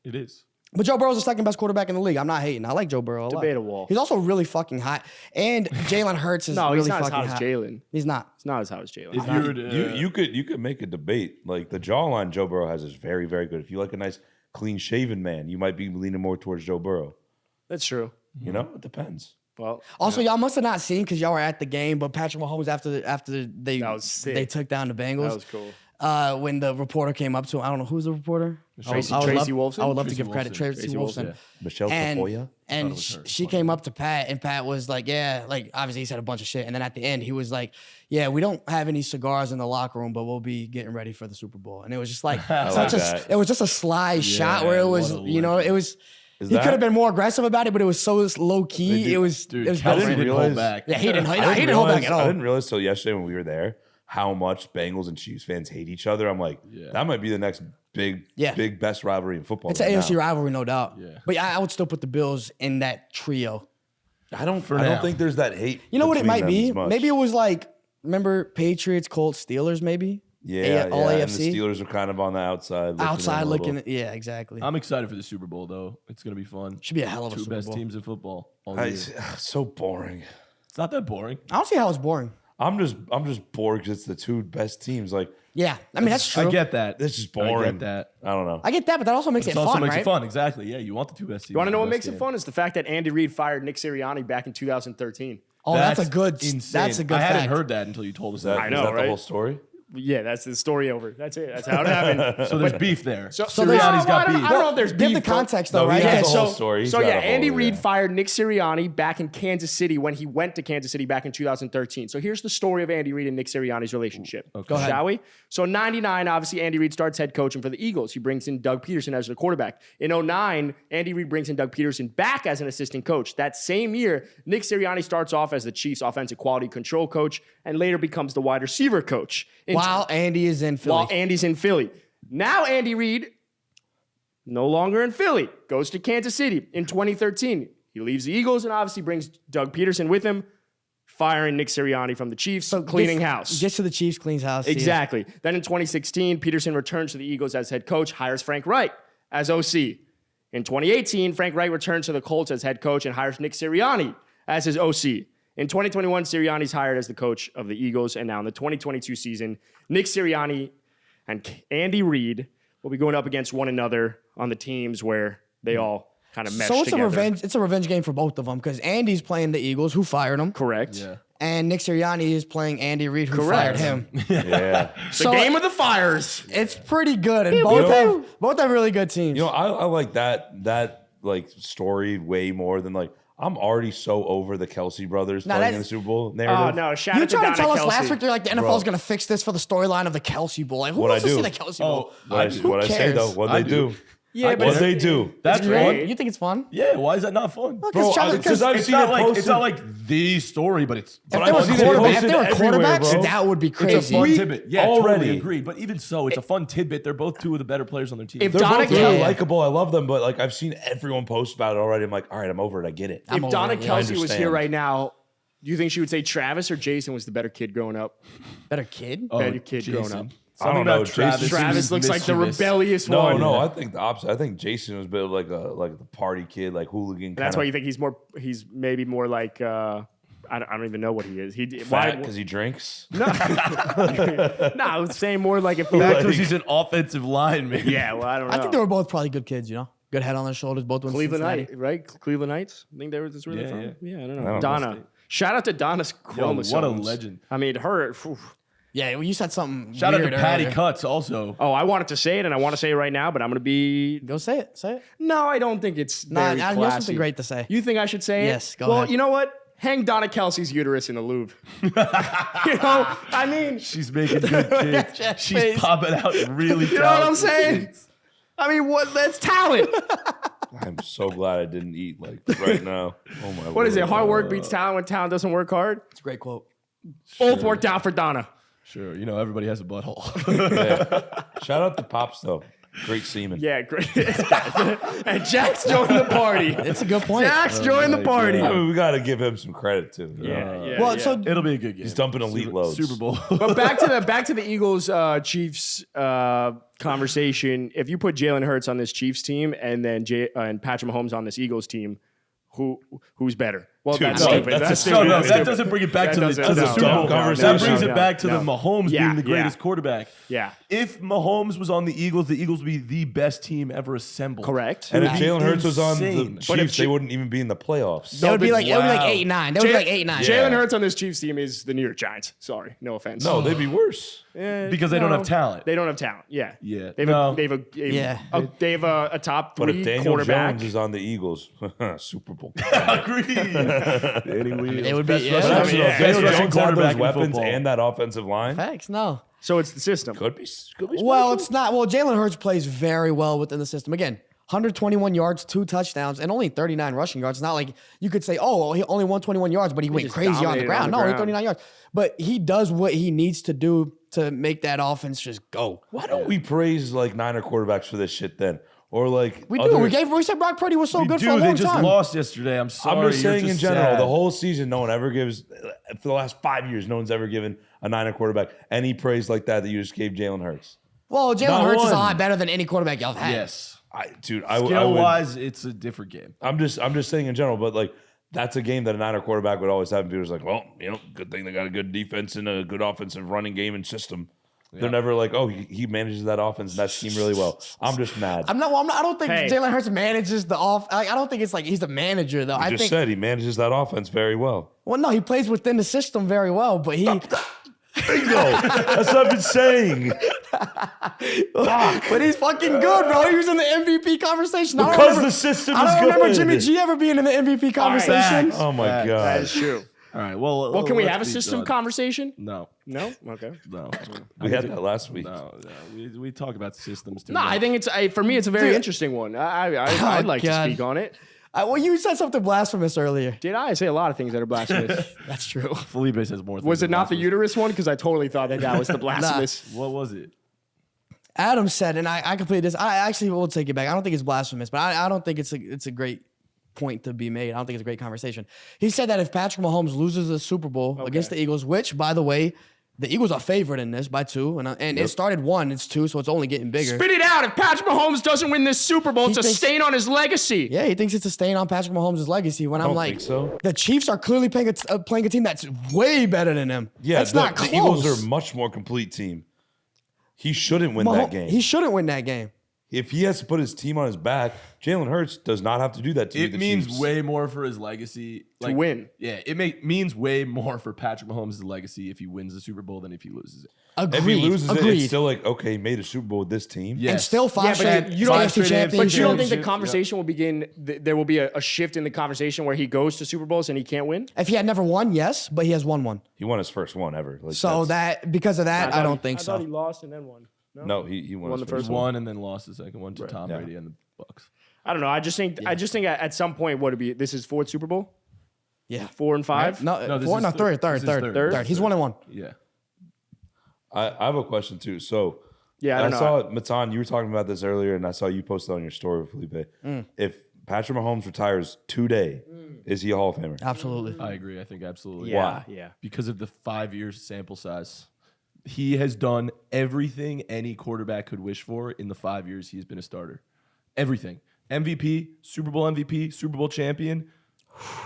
It is. But Joe Burrow's the second best quarterback in the league. I'm not hating. I like Joe Burrow a lot. Debatable. He's also really fucking hot. And Jalen Hurts is No, really he's not as fucking hot as Jalen. He's not. It's not as hot as Jalen. If you were to, you could make a debate. Like the jawline Joe Burrow has is very, very good. If you like a nice clean shaven man, you might be leaning more towards Joe Burrow. That's true. You know, it depends. Well, Also, y'all must have not seen because y'all were at the game, but Patrick Mahomes after they That was sick. they took down the Bengals. that was cool. When the reporter came up to him, I don't know who's the reporter. Tracy I would love- Wolfson? I would love Tracy to give credit. Wolfson. Tracy Wolfson. Michelle And, Tafoya. and was her. she came up to Pat, and Pat was like, yeah, like obviously he said a bunch of shit. And then at the end, he was like, yeah, we don't have any cigars in the locker room, but we'll be getting ready for the Super Bowl. And it was just like like that. it was just a sly shot where it was, what a you know, it was, Is he that- could have been more aggressive about it, but it was so low key. Dude, it was, dude, it was Kelsey didn't didn't realize- hold back. yeah, he didn't I hold back at I all. didn't realize till yesterday when we were there how much Bengals and Chiefs fans hate each other. I'm like, that might be the next big best rivalry in football. It's right an AFC now. rivalry, no doubt. Yeah. But I would still put the Bills in that trio. I don't now. think there's that hate. You know what it between might them be? as much. Maybe it was like, remember Patriots, Colts, Steelers, maybe? Yeah, all and AFC. the Steelers are kind of on the outside. Looking. Yeah, exactly. I'm excited for the Super Bowl though. It's gonna be fun. Should be a hell of a Two Super best Bowl. teams in football. All year. So boring. It's not that boring. I don't see how it's boring. I'm just bored because it's the two best teams. Like, Yeah, I mean that's true. I get that. this is I boring. get that. I don't know. I get that, but that also makes It it also fun, makes right? it fun. Exactly. Yeah, you want the two best teams. You want to know in what the makes best it game. fun? Is the fact that Andy Reid fired Nick Sirianni back in 2013. Oh, that's a good. insane. That's a good. I hadn't fact. heard that until you told us Is that, I is know, that right? the whole story? Yeah, that's the story over. That's it. That's how it happened. So there's beef there. So Sirianni's got I beef. don't know if there's Give beef. the but- context though, No, he right? has Yeah, the whole so- story. He's So got yeah, a whole- Andy Reid yeah. fired Nick Sirianni back in Kansas City when he went to Kansas City back in 2013. So here's the story of Andy Reid and Nick Sirianni's relationship. Go ahead. Shall we? So in 99, obviously Andy Reid starts head coaching for the Eagles. He brings in Doug Peterson as the quarterback. In 09, Andy Reid brings in Doug Peterson back as an assistant coach. That same year, Nick Sirianni starts off as the Chiefs offensive quality control coach and later becomes the wide receiver coach. While Andy is in Philly. While Andy's in Philly. Now Andy Reid, no longer in Philly, goes to Kansas City in 2013. He leaves the Eagles and obviously brings Doug Peterson with him, firing Nick Sirianni from the Chiefs, cleaning house. Gets to the Chiefs, cleans house. Exactly. Then in 2016, Peterson returns to the Eagles as head coach, hires Frank Reich as OC. In 2018, Frank Reich returns to the Colts as head coach and hires Nick Sirianni as his OC. In 2021, Sirianni's hired as the coach of the Eagles, and now in the 2022 season, Nick Sirianni and Andy Reid will be going up against one another on the teams where they all kind of mesh So it's together. a revenge. It's a revenge game for both of them because Andy's playing the Eagles, who fired him, Correct. Yeah. and Nick Sirianni is playing Andy Reid, who Correct. fired him. Yeah. The game of the fires. It's pretty good, and both have really good teams. You know, I like that like story way more than like I'm already so over the Kelsey brothers playing in the that's- Super Bowl Oh, narrative. no. Shout You out to tried Donna to tell us Kelsey. last week they're like the NFL is going to fix this for the storyline of the Kelsey Bowl. Like, who What wants I to do? see the Kelsey Bowl? What I say cares? though, what I they do. do. Yeah, What they do. That's It's great. fun. You think it's fun? Yeah, why is that not fun? Bro, because I've It's seen not it like posted. it's not like the story, but it's If I've they were seen it quarterbacks, posted everywhere, bro. that would be it's a crazy. fun tidbit. Yeah, already. totally agree. But even so, it's a fun tidbit. They're both two of the better players on their team. If They're Donna both really Kelsey- likable. I love them, but like I've seen everyone post about it already. I'm like, all right, I'm over it. I get it. I'm If over Donna it, yeah. Kelsey was here understand. right now, do you think she would say Travis or Jason was the better kid growing up? Better kid? Better kid growing up. I don't know. Jason Travis looks like the mischievous. rebellious No, one. no, I think the opposite. I think Jason was a bit like the party kid, like hooligan. And that's why you think he's maybe more like I don't even know what he is. fat because he drinks. No, I was saying more like if because he's an offensive lineman. yeah, well, I don't know. I think they were both probably good kids, you know? Good head on their shoulders, both went to Cleveland Cincinnati. Knights, right? Cleveland Knights. I think that's where they're from. Yeah. Yeah, I don't know. I don't know. Donna. Shout out to Donna's Yo, chromosomes. what a legend. I mean, her. Phew. Yeah, well, you said something Shout out to weird Patty earlier. Cutts also. Oh, I wanted to say it, and I want to say it right now, but I'm going to be. Go say it. Say it. No, I don't think it's Nah, very you have classy. something great to say. You think I should say it? Yes, go Well, ahead. you know what? Hang Donna Kelsey's uterus in the Louvre. You know, I mean, She's making good kids. Jack's She's face. popping out really you know what I'm talented saying? kids. I mean, what? That's talent. I'm so glad I didn't eat like right now. Oh my! What is it? Lord. Hard work beats talent when talent doesn't work hard. It's a great quote. Both worked out for Donna. Sure, you know everybody has a butthole. Yeah. Shout out to Pops though. Great semen. Yeah, great. And Jack's joined the party. It's a good point. Jack's joined the party. I mean, we got to give him some credit too. you know? Yeah. Well, so It'll be a good game. He's dumping elite loads. Super Bowl. But back to the Eagles Chiefs conversation. If you put Jalen Hurts on this Chiefs team and then and Patrick Mahomes on this Eagles team, who's better? Well, that's no, stupid. that's That's a- No, stupid. no, That's that stupid. doesn't bring it back That to the doesn't- Super no, Bowl. dumb conversation. That brings No, it back to no. the Mahomes Yeah, being the greatest yeah. quarterback. Yeah. If Mahomes was on the Eagles would be the best team ever assembled. Correct. And if It'd be Jalen Hurts was on the insane. Chiefs, But if they wouldn't even be in the playoffs. they would be like, it would be like Wow. 8-9. They would be like 8-9. Jalen Hurts on this Chiefs team is the New York Giants. Sorry, no offense. No, they'd be worse. Because they don't have talent. They don't have talent. Yeah. Yeah. They have No. they have a top But three if Daniel quarterback. Jones is on the Eagles, Super Bowl. Agreed. It would be, Best yeah. But rushing- actually, yeah. if Daniel best rushing Jones had quarterback those in weapons football. and that offensive line, Facts, no. So it's the system. could be Well, special. it's not. Well, Jalen Hurts plays very well within the system. Again, 121 yards, 2 touchdowns, and only 39 rushing yards. It's not like you could say, oh, he only won 21 yards, but he went just crazy on the dominated ground. on the No, only ground. 39 yards. But he does what he needs to do to make that offense just go. Why don't we praise like Niner quarterbacks for this shit then? Or like We other- do. We said Brock Purdy was so good for a Dude, long they just time. lost yesterday. I'm sorry. I'm just You're saying in general, sad. the whole season, no one ever gives. For the last 5 years, no one's ever given a Niner quarterback any praise like that you just gave Jalen Hurts. Well, Jalen Not Hurts is a one. lot better than any quarterback y'all have had. Yes. I would. Skill-wise, it's a different game. I'm just saying in general, but like that's a game that a Niner quarterback would always have. And people's like, well, good thing they got a good defense and a good offensive running game and system. They're never like, oh, he manages that offense and that scheme really well. I'm just mad. I don't think Hey. Jalen Hurts manages the off. I don't think it's like he's the manager though. I just said he manages that offense very well. Well, no, he plays within the system very well, but he. Bingo. That's what I've been saying. But he's fucking good, bro. He was in the MVP conversation. Because the system is I don't remember good. Jimmy G ever being in the MVP conversation. Oh my That god. is true. All right. Well, Well, can we let's have a be system done. conversation? No. No? Okay. No. We had that last week. No. We talk about systems too No, much. I think for me, it's a very Dude. interesting one. I'd like God. to speak on it. Well, you said something blasphemous earlier. Did I say a lot of things that are blasphemous? That's true. Felipe says more. Was things it not the than uterus one? Because I totally thought that was the blasphemous. blasphemous. What was it? Adam said, and I completely this. I actually will take it back. I don't think it's blasphemous, but I don't think it's a great point to be made. I don't think it's a great conversation. He said that if Patrick Mahomes loses the Super Bowl against the Eagles, which by the way, the Eagles are favored in this by 2, and it started 1, it's 2, so it's only getting bigger. Spit it out. If Patrick Mahomes doesn't win this Super Bowl, it's a thinks- stain on his legacy. Yeah, he thinks it's a stain on Patrick Mahomes' legacy. When I'm don't like, think so. the Chiefs are clearly playing a team that's way better than him. Yeah, that's not close. the Eagles are a much more complete team. He shouldn't win that game. He shouldn't win that game. If he has to put his team on his back, Jalen Hurts does not have to do that to It the means Chiefs. way more for his legacy To win. Yeah, it means way more for Patrick Mahomes' legacy if he wins the Super Bowl than if he loses it. Agreed. If he loses it, Agreed. it's still like, okay, he made a Super Bowl with this team. Yeah. And still five Yeah, but straight you don't- AFC straight AFC But you don't think the Yeah. conversation will begin? There will be a shift in the conversation where he goes to Super Bowls and he can't win. If he had never won, yes, but he has won one. He won his first one ever. Like, So that's- because of that, I don't think I thought he so. lost and then won. no, he won his the first first He one. won and then lost the second one to Tom Yeah. Brady and the Bucks. I don't know. I just think at some point, what would it be? This is 4th Super Bowl, Yeah. 4 and 5. No, No, this four, is no, third. third. This is third. He's 1-1. Yeah. I have a question too. So Yeah, I don't know. saw Matan, you were talking about this earlier, and I saw you posted on your story, Felipe. If Patrick Mahomes retires today, is he a Hall of Famer? Absolutely. I agree. I think absolutely. Yeah, yeah. Because of the 5 years sample size. He has done everything any quarterback could wish for in the 5 years he's been a starter. Everything. MVP, Super Bowl champion,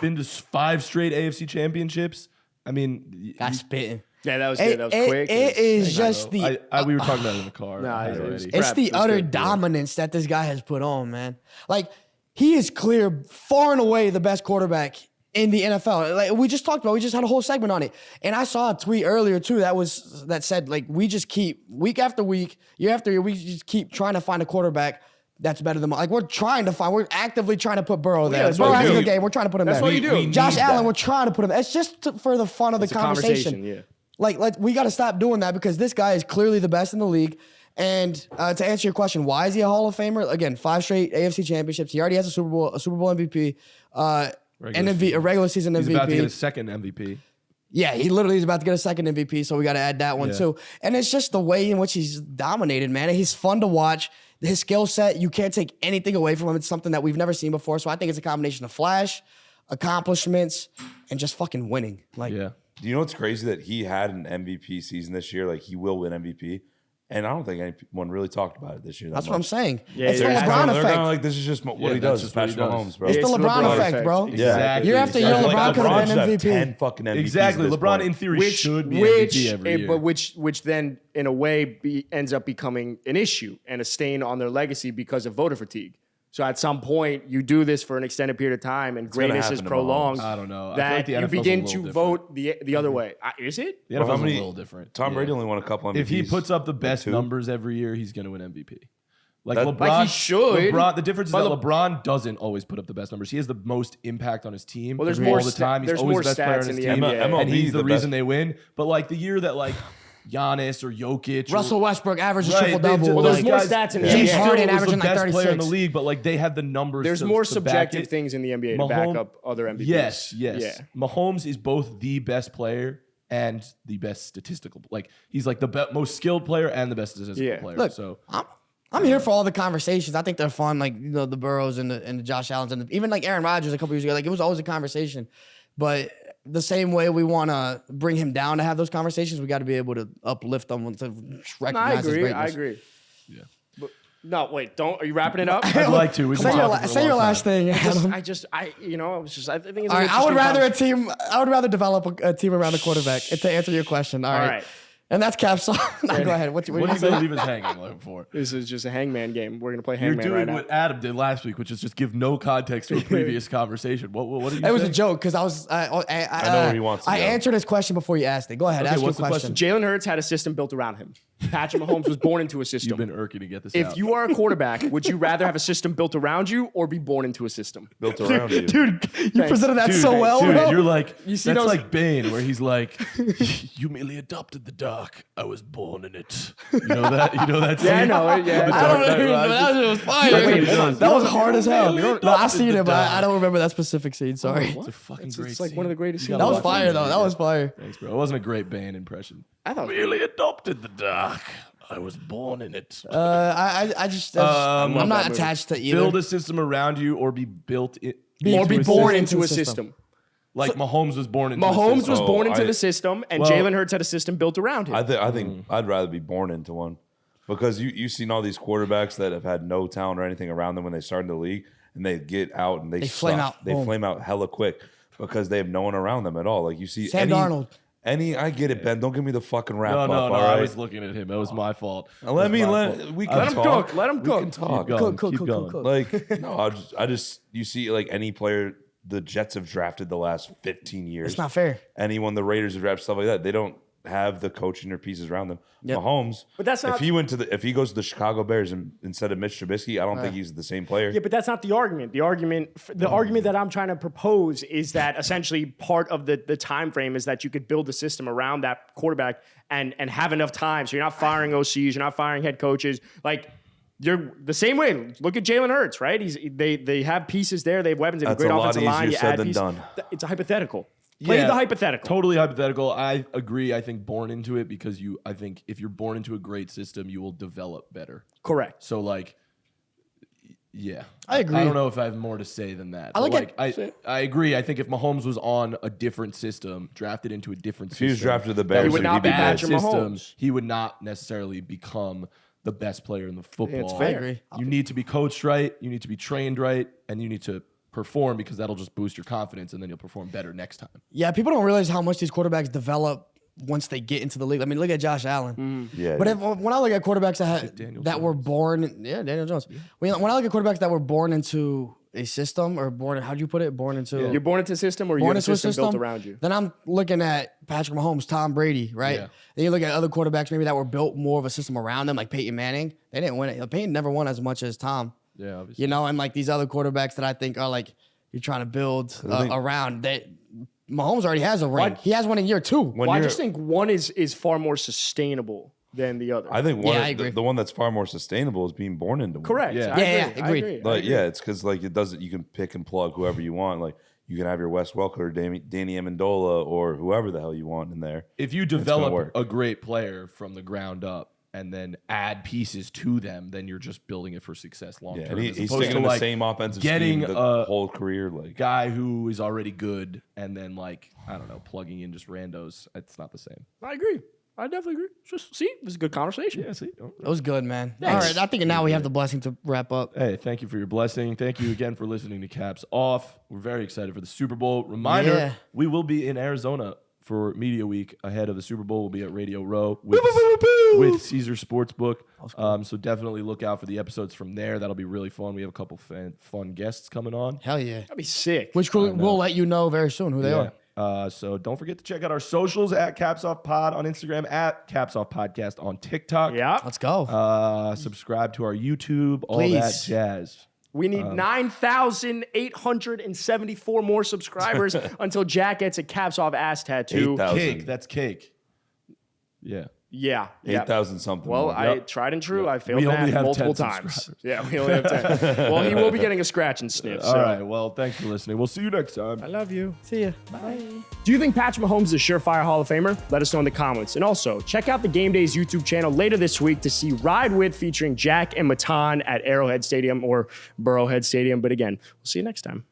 been to 5 straight AFC championships. I mean, Got spitting. Yeah, that was good. That was quick. It is just the we were talking about it in the car. Nah, already. it was- it's Crap, the it was utter good, yeah. dominance that this guy has put on, man. Like he is clear, far and away the best quarterback in the NFL. Like we just talked about, we just had a whole segment on it. And I saw a tweet earlier too that said like we just keep week after week, year after year, we just keep trying to find a quarterback that's better than like we're actively trying to put Burrow there. that's Burrow what has you a do. good game. We're trying to put him That's there. what you do. We Josh need Allen, that. we're trying to put him. It's just for the fun of the It's a conversation, conversation. yeah. Like we got to stop doing that because this guy is clearly the best in the league. And to answer your question, why is he a Hall of Famer? Again, 5 straight AFC championships. He already has a Super Bowl MVP, a regular season He's MVP. about to get a second MVP. Yeah, he literally is about to get a second MVP, so we got to add that one Yeah. too. And it's just the way in which he's dominated, man. He's fun to watch. His skill set, you can't take anything away from him. It's something that we've never seen before. So I think it's a combination of flash, accomplishments, and just fucking winning. Like, Yeah. Do you know what's crazy that he had an MVP season this year? Like he will win MVP, and I don't think anyone really talked about it this year. that's what I'm saying. Yeah, it's the they're LeBron They're effect. kinda like this is just what Yeah, he that's does. It's just what he Patrick does. Mahomes, bro. It's It's the the LeBron LeBron effect, effect. bro. Exactly. Year after year, Exactly. LeBron could have LeBron been should have MVP. 10 fucking MVPs Exactly. at this LeBron point. in theory should be MVP every year. but which then in a way ends up becoming an issue and a stain on their legacy because of voter fatigue. So at some point you do this for an extended period of time and gonna greatness is happen to prolonged. Mahomes. I don't know. I feel That like the you NFL's a begin little to different. vote the other way. Is it? The Bro, how NFL's a many- little different. Tom Yeah. Brady only won a couple MVPs. If he puts up the best 2? numbers every year, he's going to win MVP. Like That- LeBron, Like he should. The difference is that LeBron doesn't always put up the best numbers. He has the most impact on his team. Well, there's all more the time. He's there's always more the best player stats on in his the team, NBA. MLB and he's the the reason best- they win. But like the year that like Giannis or Jokic. Russell Westbrook averages Right, triple-double. Well, there's Like, more guys- stats in the James NBA. Harden was averaging the like best player in 36. the league, but like they have the numbers. There's to, more to back subjective it. things in the NBA to back up other MVPs. Yes. Yeah. Mahomes is both the best player and the best statistical. Like he's like the most skilled player and the best statistical player. Look, So I'm here for all the conversations. I think they're fun, like the Burrows and the Josh Allens and even like Aaron Rodgers a couple years ago. Like it was always a conversation, but the same way we want to bring him down to have those conversations, we got to be able to uplift them to recognize his greatness. I agree. yeah. No, wait, don't. Are you wrapping it up? I'd like to. We can Say your, talk for a say your long last time. thing. Adam. I think it's. All An right, I would interesting rather conversation. I would rather develop a team around the quarterback. To answer your question, all right. And that's Cap's song. No, go ahead. What What you are you say? gonna leave us hanging like for? This is just a hangman game. We're gonna play You're hangman doing right now. what Adam did last week, which is just give no context to a previous conversation. What are you? It was a saying? joke because I know where he wants to I go. answered his question before you asked it. Go ahead, Okay, ask your what's the question. Jalen Hurts had a system built around him. Patrick Mahomes was born into a You've system. been irking to get this If out. you are a quarterback, would you rather have a system built around you or be born into a system? Built around you. Dude, you presented that so Dude, well, Dude, bro. you're like, You see that's those- like Bane, where he's like, you merely adopted the dark. I was born in it. You know that? You know that scene? Yeah, I know it. Yeah, The I Dark don't Knight even know. Rises? That was fire. That's what he does. That was hard as hell. Really No, I seen adopted it, but the I don't remember that specific scene. Sorry. It's a fucking It's great like one of the scene. greatest You scenes. That gotta was watch fire, it. though. That was fire. Thanks, bro. It wasn't a great Bane impression. I thought Really adopted the dark. I was born in it. I just, I'm love not that movie. attached to either. Build a system around you or be built in. or be into a born system. into a system. Like Mahomes was born into a Mahomes system. was born Oh, into I- the system, and Well- Jalen Hurts had a system built around him. I think I'd rather be born into one because you've seen all these quarterbacks that have had no talent or anything around them when they start in the league and they get out and they flame suck. out. They Boom. flame out hella quick because they have no one around them at all. Like you see Sam Darnold. I get it, Ben. Don't give me the fucking wrap No, up. no, all I right? was looking at him. It was my fault. Let me It was my let fault. we can Let him talk. cook. Let him We cook. can talk. Keep going. Keep going. Cook. Like no, I just you see like any player the Jets have drafted the last 15 years. It's not fair. Anyone the Raiders have drafted stuff like that. They don't have the coaching or pieces around them. Yep. Mahomes, But that's not- if he goes to the Chicago Bears instead of Mitch Trubisky, I don't think he's the same player. Yeah, but that's not the argument. The argument that I'm trying to propose is that essentially part of the time frame is that you could build a system around that quarterback and have enough time. So you're not firing OCs, you're not firing head coaches. Like you're the same way. Look at Jalen Hurts, right? They have pieces there. They have weapons. They have a That's great a lot offensive line. easier You said add than pieces. done. It's a hypothetical. Play Yeah, the hypothetical. Totally hypothetical. I agree. I think born into it because I think if you're born into a great system, you will develop better. Correct. So like, yeah, I agree. I don't know if I have more to say than that. I But, look like I agree. I think if Mahomes was on a different system, drafted into a different system, he was drafted to the that Bears, was would a not be bad Patrick system, Mahomes. he would not necessarily become the best player in the football. it's fair. I agree. You need to be coached right. You need to be trained right, and you need to perform because that'll just boost your confidence, and then you'll perform better next time. Yeah, people don't realize how much these quarterbacks develop once they get into the league. I mean, look at Josh Allen. Yeah, But when I look at quarterbacks Daniel that were born, Daniel Jones. When I look at quarterbacks that were born into a system or born, how'd you put it? Born into You're born into a system or you born have a into a system built system around you. Then I'm looking at Patrick Mahomes, Tom Brady, right? Yeah. Then you look at other quarterbacks maybe that were built more of a system around them, like Peyton Manning. They didn't win it. Peyton never won as much as Tom. Yeah, obviously. You know, and like these other quarterbacks that I think are like you're trying to build around. Mahomes already has a ring. He has one in year 2. When Well, I you're- just think one is far more sustainable than the other. I think I agree. the one that's far more sustainable is being born into one. Correct. Yeah. I Yeah, agree. agreed. I agree. Like, yeah, it's because like it doesn't. You can pick and plug whoever you want. Like you can have your Wes Welker, or Danny Amendola, or whoever the hell you want in there. If you gonna develop work. a great player from the ground up and then add pieces to them, then you're just building it for success long Yeah, term. and as he's opposed sticking to, in the like, same offensive getting scheme the a whole career. Like guy who is already good and then like I don't know, plugging in just randos. It's not the same. I agree. I definitely agree. Just see, it was a good conversation. Yeah, see. It was good, man. Thanks. All right, I think now we have the blessing to wrap up. Hey, thank you for your blessing. Thank you again for listening to Caps Off. We're very excited for the Super Bowl. Reminder, Yeah. we will be in Arizona for Media Week ahead of the Super Bowl. We'll be at Radio Row with Caesar Sportsbook. So definitely look out for the episodes from there. That'll be really fun. We have a couple fun guests coming on. Hell yeah. That'd be sick. Which we'll let you know very soon who they are. So don't forget to check out our socials at Caps Off Pod on Instagram, at Caps Off Podcast on TikTok. Yeah. Let's go. Subscribe to our YouTube, all Please. that jazz. We need 9,874 more subscribers until Jack gets a caps off ass tattoo. 8,000. Cake. That's cake. Yeah. Yeah. 8,000 something. Well, more. I tried and true. I failed We only math have multiple 10 times. subscribers. Yeah, we only have 10. Well, he will be getting a scratch and sniff. All So. right. Well, thanks for listening. We'll see you next time. I love you. See ya. Do you think Patrick Mahomes is a surefire Hall of Famer? Let us know in the comments. And also, check out the Game Days YouTube channel later this week to see Ride With featuring Jack and Matan at Arrowhead Stadium or Burrowhead Stadium. But again, we'll see you next time.